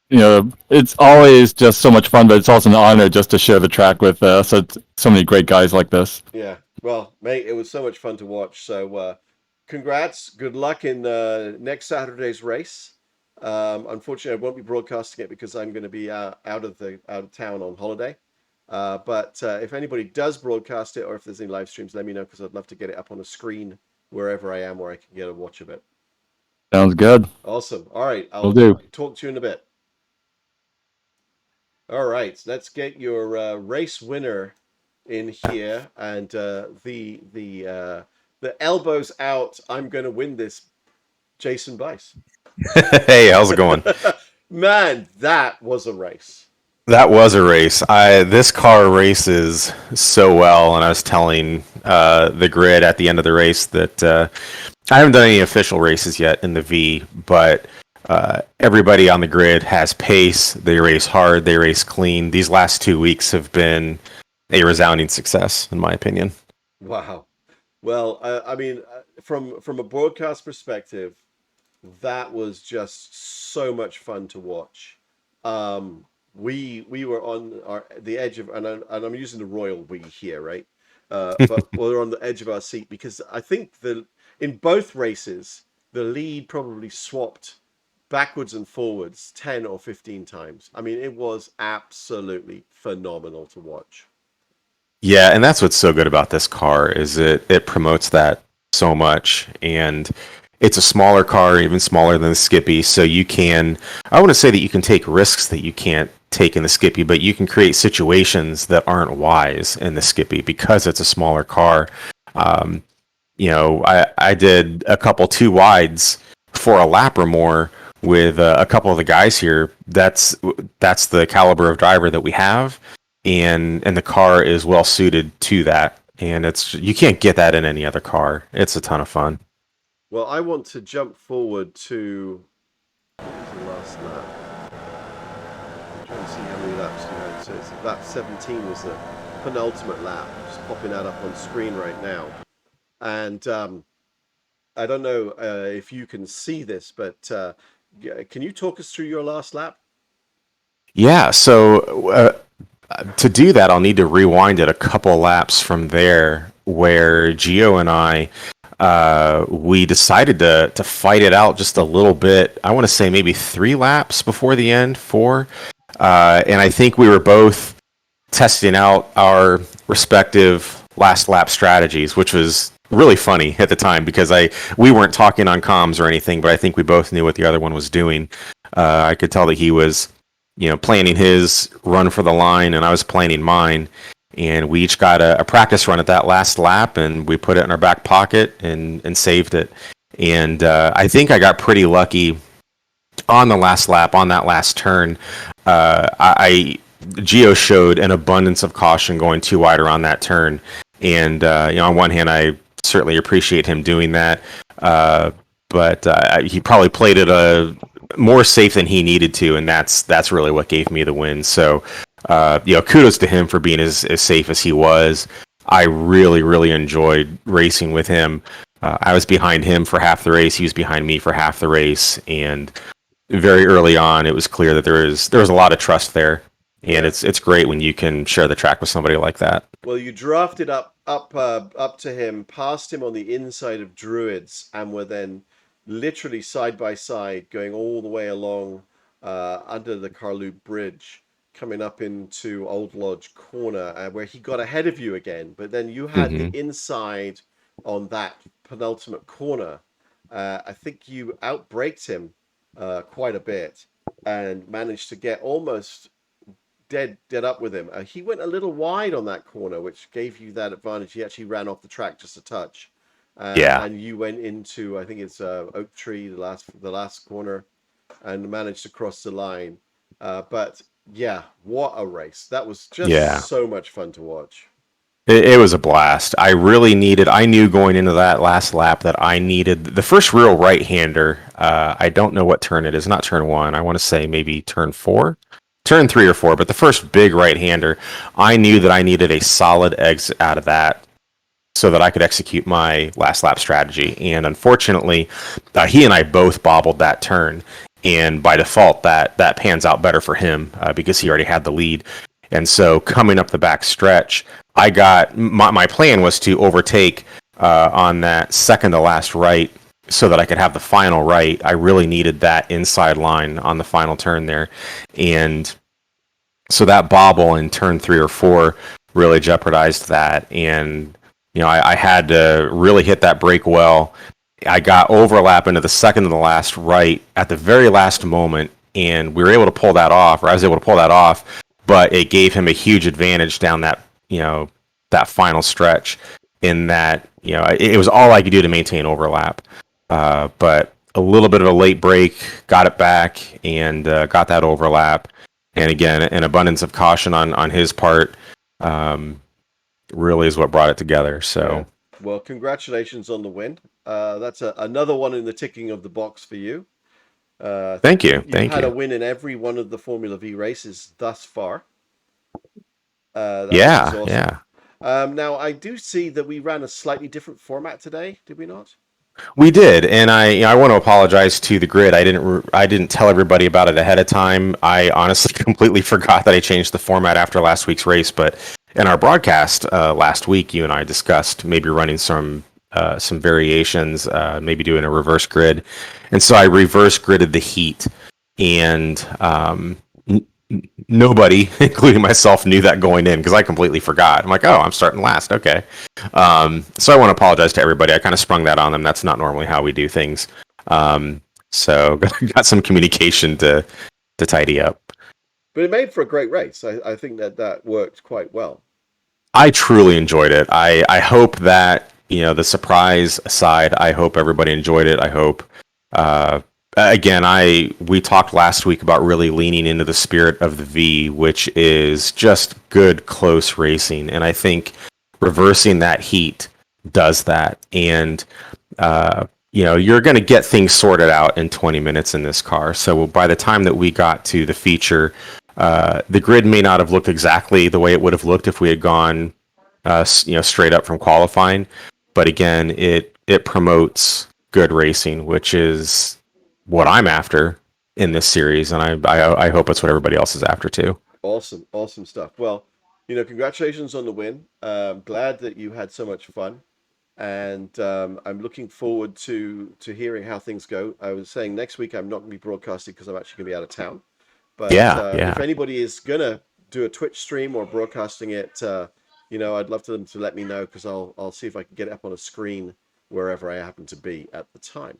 it's always just so much fun, but it's also an honor just to share the track with so many great guys like this. Yeah. Well, mate, it was so much fun to watch. So congrats. Good luck in next Saturday's race. Unfortunately, I won't be broadcasting it because I'm going to be out of town on holiday. But if anybody does broadcast it, or if there's any live streams, let me know because I'd love to get it up on a screen wherever I am, where I can get a watch of it. Sounds good. Awesome. All right, Will I'll do. talk to you in a bit. All right, let's get your race winner in here, and the elbows out. I'm going to win this Jason Bice. Hey, how's it going? Man, that was a race. That was a race. This car races so well, and I was telling the grid at the end of the race that I haven't done any official races yet in the V, but everybody on the grid has pace. They race hard. They race clean. These last 2 weeks have been a resounding success, in my opinion. Wow. Well, I mean, from a broadcast perspective, that was just so much fun to watch. We were on the edge of, and I'm using the royal we here, right? But we're on the edge of our seat because I think in both races the lead probably swapped backwards and forwards 10 or 15 times. I mean, it was absolutely phenomenal to watch. Yeah, and that's what's so good about this car is it promotes that so much, and it's a smaller car, even smaller than the Skippy, so you can, I want to say that you can take risks that you can't take in the Skippy, but you can create situations that aren't wise in the Skippy because it's a smaller car. Um, I did a couple two wides for a lap or more with a couple of the guys here. That's the caliber of driver that we have, and the car is well suited to that. And you can't get that in any other car. It's a ton of fun. Well, I want to jump forward to what was the last lap. I'm trying to see how many laps you had. So it's lap 17 was the penultimate lap. Just popping that up on screen right now. And I don't know if you can see this, but can you talk us through your last lap? Yeah, so to do that, I'll need to rewind it a couple laps from there, where Gio and I we decided to fight it out just a little bit. I want to say maybe 3 laps before the end, 4, and I think we were both testing out our respective last lap strategies, which was really funny at the time because we weren't talking on comms or anything, but I think we both knew what the other one was doing. I could tell that he was, planning his run for the line, and I was planning mine. And we each got a practice run at that last lap, and we put it in our back pocket and saved it. And I think I got pretty lucky on the last lap, on that last turn. Gio showed an abundance of caution going too wide around that turn. And, on one hand, I certainly appreciate him doing that. But he probably played it more safe than he needed to, and that's really what gave me the win. So, kudos to him for being as safe as he was. I really, really enjoyed racing with him. I was behind him for half the race. He was behind me for half the race. And very early on, it was clear that there was a lot of trust there. And it's great when you can share the track with somebody like that. Well, you drafted up to him, passed him on the inside of Druids, and were then literally side by side going all the way along under the Carloop Bridge, coming up into Old Lodge Corner, where he got ahead of you again. But then you had the inside on that penultimate corner. I think you outbraked him quite a bit and managed to get almost dead up with him. He went a little wide on that corner, which gave you that advantage. He actually ran off the track just a touch. And you went into, I think it's Oak Tree, the last corner, and managed to cross the line. But yeah, what a race. That was just so much fun to watch. It was a blast. I knew going into that last lap that I needed the first real right-hander. I don't know what turn it is, not turn 1. I want to say maybe turn 4. Turn 3 or 4, but the first big right-hander, I knew that I needed a solid exit out of that so that I could execute my last lap strategy. And unfortunately, he and I both bobbled that turn. And by default, that pans out better for him because he already had the lead. And so coming up the back stretch, I got my plan was to overtake on that second to last right so that I could have the final right. I really needed that inside line on the final turn there. And so that bobble in turn 3 or 4 really jeopardized that. And I had to really hit that brake well. I got overlap into the second to the last right at the very last moment, and we were able to pull that off, or I was able to pull that off, but it gave him a huge advantage down that, that final stretch in that, it was all I could do to maintain overlap. But a little bit of a late break, got it back, and got that overlap. And again, an abundance of caution on his part really is what brought it together. So, well, congratulations on the win. That's another one in the ticking of the box for you. thank you. You've had a win in every one of the Formula V races thus far. Which is awesome. Yeah. Now, I do see that we ran a slightly different format today, did we not? We did, and I want to apologize to the grid. I didn't tell everybody about it ahead of time. I honestly completely forgot that I changed the format after last week's race. But in our broadcast last week, you and I discussed maybe running some variations, maybe doing a reverse grid, and so I reverse gridded the heat, and nobody, including myself, knew that going in because I completely forgot. I'm like, oh, I'm starting last. Okay. So I want to apologize to everybody. I kind of sprung that on them. That's not normally how we do things. So got some communication to tidy up. But it made for a great race. I think that worked quite well. I truly enjoyed it. I hope that, the surprise aside, I hope everybody enjoyed it. I hope, again, we talked last week about really leaning into the spirit of the V, which is just good, close racing. And I think reversing that heat does that. And, you're going to get things sorted out in 20 minutes in this car. So by the time that we got to the feature, the grid may not have looked exactly the way it would have looked if we had gone, straight up from qualifying. But again, it promotes good racing, which is what I'm after in this series, and I hope it's what everybody else is after too. Awesome stuff. Well, congratulations on the win. Glad that you had so much fun, and I'm looking forward to hearing how things go. I was saying next week I'm not going to be broadcasting because I'm actually going to be out of town. But if anybody is going to do a Twitch stream or broadcasting it, I'd love them to let me know because I'll see if I can get it up on a screen wherever I happen to be at the time.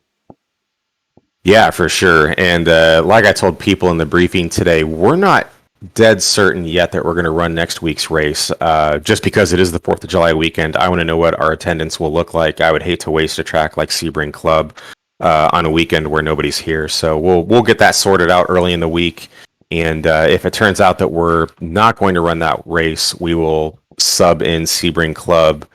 Yeah, for sure. And like I told people in the briefing today, we're not dead certain yet that we're going to run next week's race. Just because it is the 4th of July weekend, I want to know what our attendance will look like. I would hate to waste a track like Sebring Club on a weekend where nobody's here. So we'll get that sorted out early in the week. And if it turns out that we're not going to run that race, we will sub in Sebring Club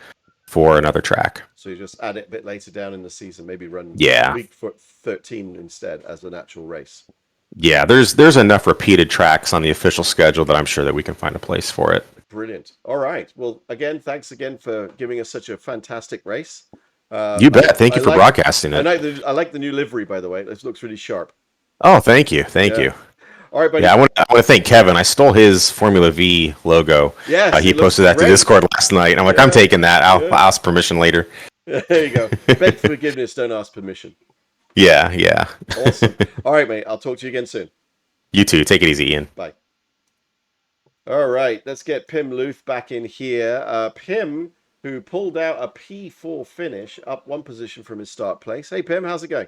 for another track. So you just add it a bit later down in the season, maybe run week 13 instead as an actual race. Yeah, there's enough repeated tracks on the official schedule that I'm sure that we can find a place for it. Brilliant. All right. Well, again, thanks again for giving us such a fantastic race. You bet. Thank you for broadcasting it. I like the new livery, by the way. This looks really sharp. Oh, thank you. Thank you. All right, buddy. Yeah, I want to thank Kevin. I stole his Formula V logo. Yeah, he posted that to Discord last night. And I'm like, I'm taking that. I'll ask permission later. There you go. Beg forgiveness, don't ask permission. Yeah. Awesome. All right, mate. I'll talk to you again soon. You too. Take it easy, Ian. Bye. All right, let's get Pim Luth back in here. Pim, who pulled out a P4 finish, up one position from his start place. Hey, Pim, how's it going?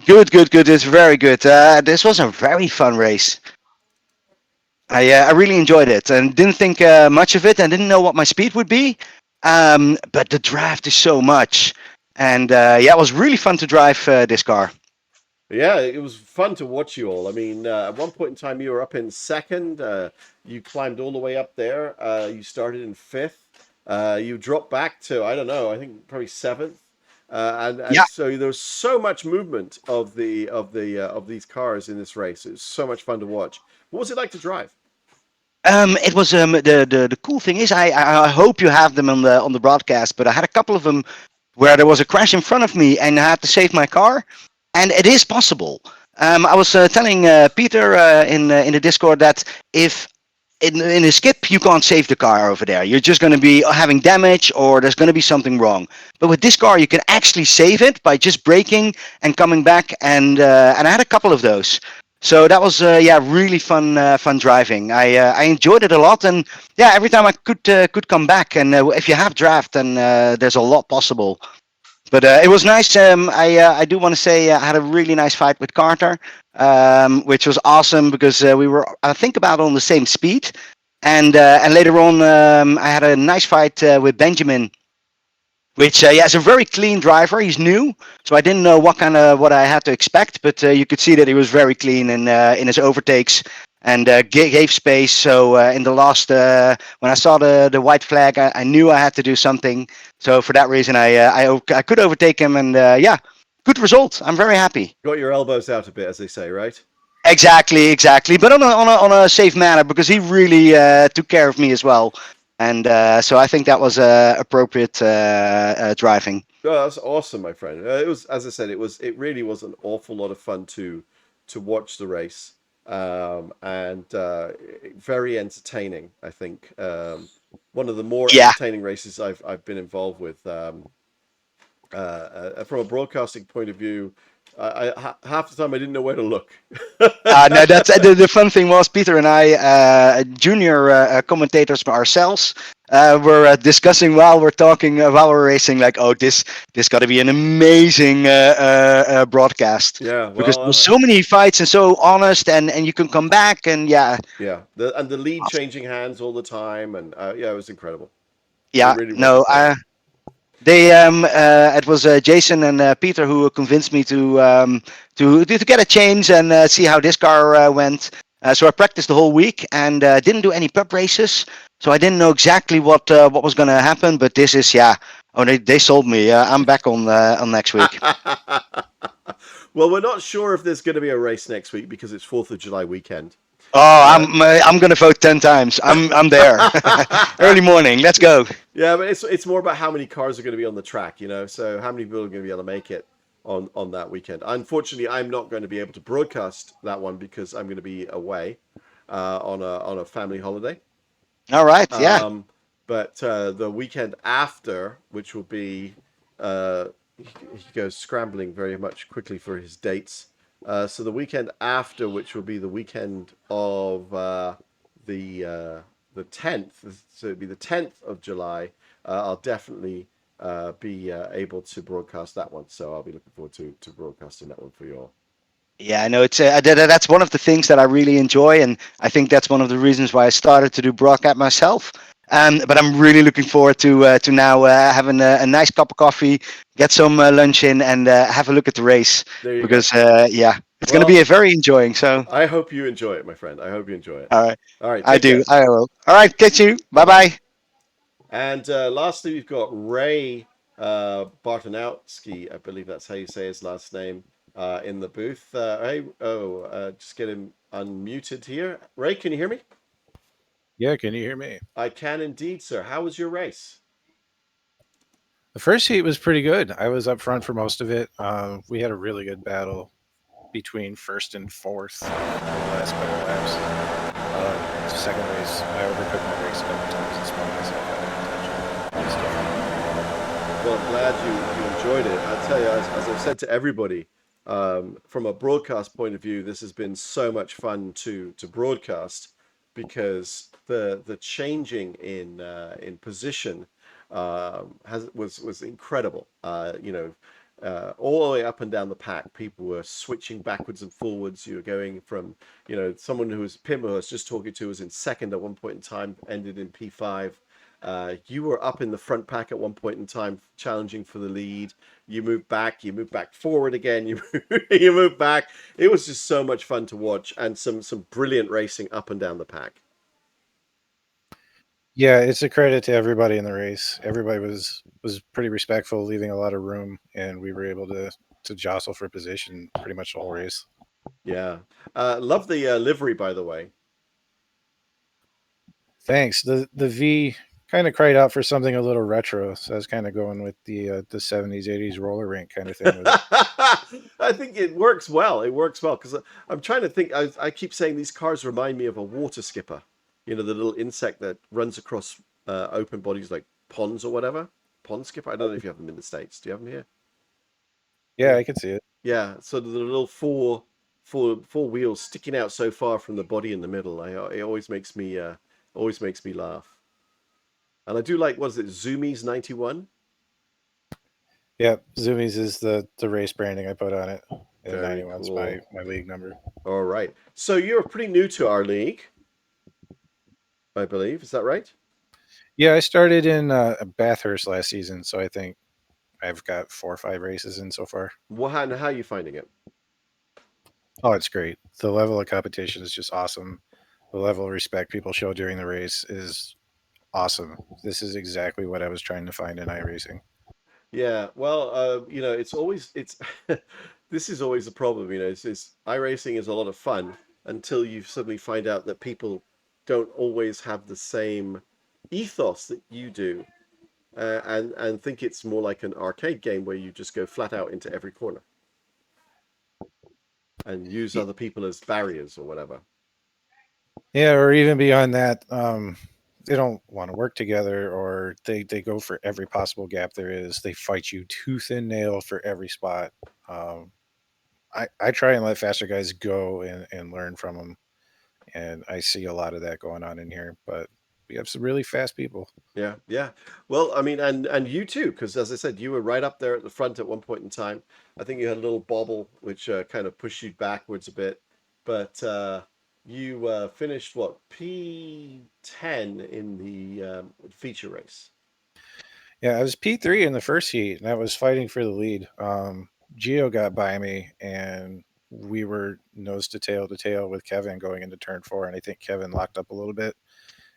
Good. It's very good. This was a very fun race. I really enjoyed it and didn't think much of it and didn't know what my speed would be. But the draft is so much. And it was really fun to drive this car. Yeah, it was fun to watch you all. I mean, at one point in time, you were up in second. You climbed all the way up there. You started in fifth. You dropped back to, I don't know, I think probably seventh. So there was so much movement of these cars in this race. It was so much fun to watch. What was it like to drive? It was the cool thing is I hope you have them on the broadcast, but I had a couple of them where there was a crash in front of me and I had to save my car, and it is possible. I was telling Peter in the Discord that if in a skip you can't save the car over there, you're just going to be having damage or there's going to be something wrong. But with this car, you can actually save it by just braking and coming back, and I had a couple of those. So that was really fun driving. I enjoyed it a lot, and every time I could come back. And if you have draft, then there's a lot possible. But it was nice. I do want to say I had a really nice fight with Carter, which was awesome because we were, I think, about on the same speed. And later on, I had a nice fight with Benjamin. which is a very clean driver. He's new, so I didn't know what I had to expect, but you could see that he was very clean in his overtakes and gave space. So in the last, when I saw the white flag, I knew I had to do something. So for that reason, I could overtake him, and yeah, good result. I'm very happy. Got your elbows out a bit, as they say, right? Exactly, but on a safe manner, because he really took care of me as well, and so I think that was appropriate driving. Oh, that's awesome, my friend. It was, as I said, it really was an awful lot of fun to watch the race, and very entertaining. I think one of the more Yeah. entertaining races I've been involved with. From a broadcasting point of view, half the time I didn't know where to look. No, that's the fun thing was Peter and I, junior commentators ourselves, were discussing while we're talking while we're racing, like, oh, this got to be an amazing broadcast. Yeah, Because well, there's so many fights and so honest, and you can come back and yeah, yeah, the lead changing hands all the time, and yeah, it was incredible. yeah, It really was no, incredible. it was Jason and Peter who convinced me to get a change and see how this car went. So I practiced the whole week and didn't do any prep races. So I didn't know exactly what was going to happen. But this is Oh, they sold me. I'm back on next week. Well, we're not sure if there's going to be a race next week because it's 4th of July weekend. Oh, I'm going to vote 10 times. I'm there. Early morning. Let's go. Yeah, but it's more about how many cars are going to be on the track, so how many people are going to be able to make it on that weekend. Unfortunately, I'm not going to be able to broadcast that one because I'm going to be away on a family holiday. All right. Yeah. But the weekend after, which will be, he goes scrambling very much quickly for his dates. So the weekend after, which will be the weekend of the 10th, so it'll be the 10th of July. I'll definitely be able to broadcast that one. So I'll be looking forward to broadcasting that one for you all. Yeah, I know that's one of the things that I really enjoy, and I think that's one of the reasons why I started to do broadcast myself. But I'm really looking forward to now having a nice cup of coffee, get some lunch in, and have a look at the race. There you Because go. yeah, it's going to Well, be a very enjoying. So I hope you enjoy it, my friend. I hope you enjoy it. all right, All right, I take do. care. I will. All right, catch you. Bye Bye-bye. bye. And lastly, we've got Ray Bartonowski. I believe that's how you say his last name in the booth. Just get him unmuted here. Ray, can you hear me? Yeah, can you hear me? I can indeed, sir. How was your race? The first heat was pretty good. I was up front for most of it. We had a really good battle between first and fourth the last couple of laps. Second race, I overtook my brakes a couple times and spun myself out of contention. Well, I'm glad you enjoyed it. I'll tell you, as I've said to everybody, from a broadcast point of view, this has been so much fun to broadcast because the changing in position was incredible. All the way up and down the pack, people were switching backwards and forwards. You were going from, someone who was Pim, who I was just talking to, was in second at one point in time, ended in P5. You were up in the front pack at one point in time, challenging for the lead. You moved back forward again. You moved back. It was just so much fun to watch, and some brilliant racing up and down the pack. Yeah, it's a credit to everybody in the race. Everybody was pretty respectful, leaving a lot of room, and we were able to jostle for position pretty much the whole race. Yeah, love the livery, by the way. Thanks. The V kind of cried out for something a little retro, so I was kind of going with the 70s, 80s roller rink kind of thing with it. I think it works well. It works well because I'm trying to think. I keep saying these cars remind me of a water skipper. The little insect that runs across open bodies like ponds or whatever. Pond skipper. I don't know if you have them in the States. Do you have them here? Yeah, I can see it. Yeah. So the little four wheels sticking out so far from the body in the middle. It always makes me laugh. And I do like, what is it, Zoomies 91? Yeah, Zoomies is the race branding I put on it. And Very 91's cool. my league number. All right. So you're pretty new to our league, I believe. Is that right? Yeah, I started in Bathurst last season, so I think I've got 4 or 5 races in so far. How are you finding it? Oh, it's great. The level of competition is just awesome. The level of respect people show during the race is awesome. This is exactly what I was trying to find in iRacing. Yeah, well, it's this is always a problem. It's iRacing is a lot of fun until you suddenly find out that people don't always have the same ethos that you do, and think it's more like an arcade game where you just go flat out into every corner and use other people as barriers or whatever. Yeah, or even beyond that, they don't want to work together, or they go for every possible gap there is. They fight you tooth and nail for every spot. Um, I try and let faster guys go and learn from them, and I see a lot of that going on in here. But we have some really fast people. Yeah, yeah. Well, I mean, and you too, because as I said, you were right up there at the front at one point in time. I think you had a little bobble, which kind of pushed you backwards a bit, but you finished what, P10 in the feature race. Yeah, I was P3 in the first heat, and I was fighting for the lead. Geo got by me, and we were nose to tail with Kevin going into turn 4, and I think Kevin locked up a little bit,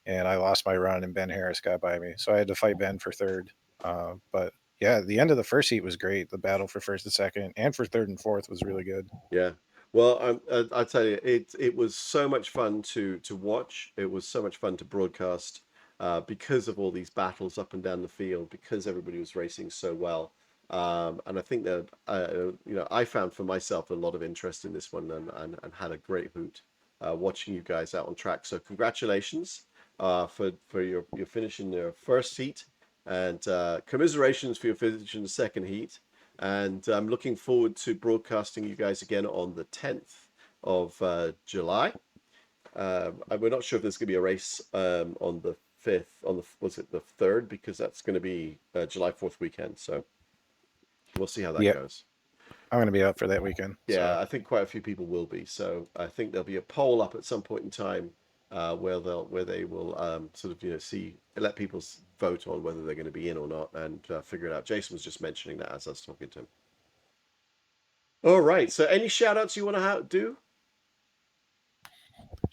and I lost my run, and Ben Harris got by me, so I had to fight Ben for third. But yeah, the end of the first heat was great. The battle for first and second, and for third and fourth was really good. Yeah. Well, I tell you, it was so much fun to watch. It was so much fun to broadcast because of all these battles up and down the field, because everybody was racing so well. And I think that I found for myself a lot of interest in this one, and had a great hoot watching you guys out on track. So congratulations for your finishing your first heat, and commiserations for your finishing the second heat. And I'm looking forward to broadcasting you guys again on the 10th of July. We're not sure if there's going to be a race on the 5th, was it the 3rd? Because that's going to be July 4th weekend. So we'll see how that Yeah, goes. I'm going to be out for that weekend. Yeah, So I think quite a few people will be. So I think there'll be a poll up at some point in time where they will sort of let people vote on whether they're going to be in or not, and figure it out. Jason was just mentioning that as I was talking to him. All right. So any shout outs you want to do?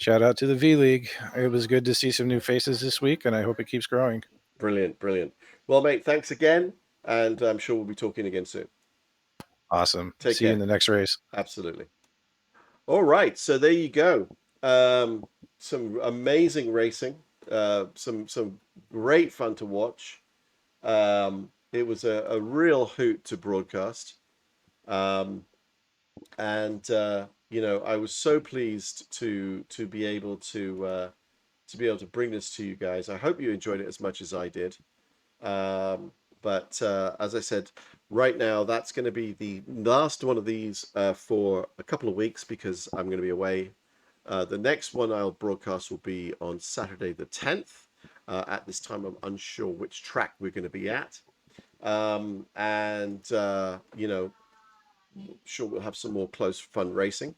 shout out to the V League. It was good to see some new faces this week, and I hope it keeps growing. Brilliant, brilliant. Well, mate, thanks again, and I'm sure we'll be talking again soon. Awesome. Take See you care. in the next race. Absolutely. All right, so there you go. Some amazing racing. Some great fun to watch. It was a real hoot to broadcast. And I was so pleased to be able to bring this to you guys. I hope you enjoyed it as much as I did. But as I said, right now that's going to be the last one of these for a couple of weeks, because I'm going to be away. The next one I'll broadcast will be on Saturday the 10th. At this time, I'm unsure which track we're going to be at. Sure, we'll have some more close fun racing.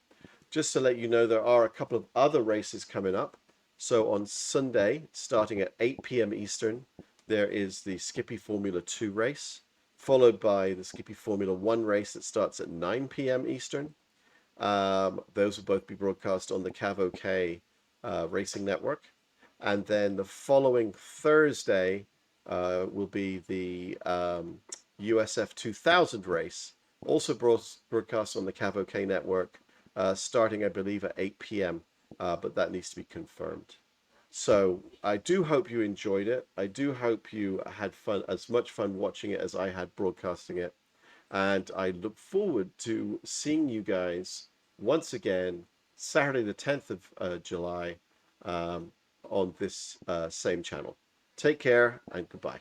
Just to let you know, there are a couple of other races coming up. So on Sunday, starting at 8 p.m. Eastern, there is the Skippy Formula 2 race, followed by the Skippy Formula 1 race that starts at 9 p.m. Eastern. Those will both be broadcast on the CAV-OK Racing Network. And then the following Thursday will be the USF 2000 race, also broadcast on the CAV-OK network, starting, I believe, at 8 p.m., but that needs to be confirmed. So I do hope you enjoyed it. I do hope you had fun, as much fun watching it as I had broadcasting it. And I look forward to seeing you guys once again Saturday the 10th of July on this same channel. Take care and goodbye.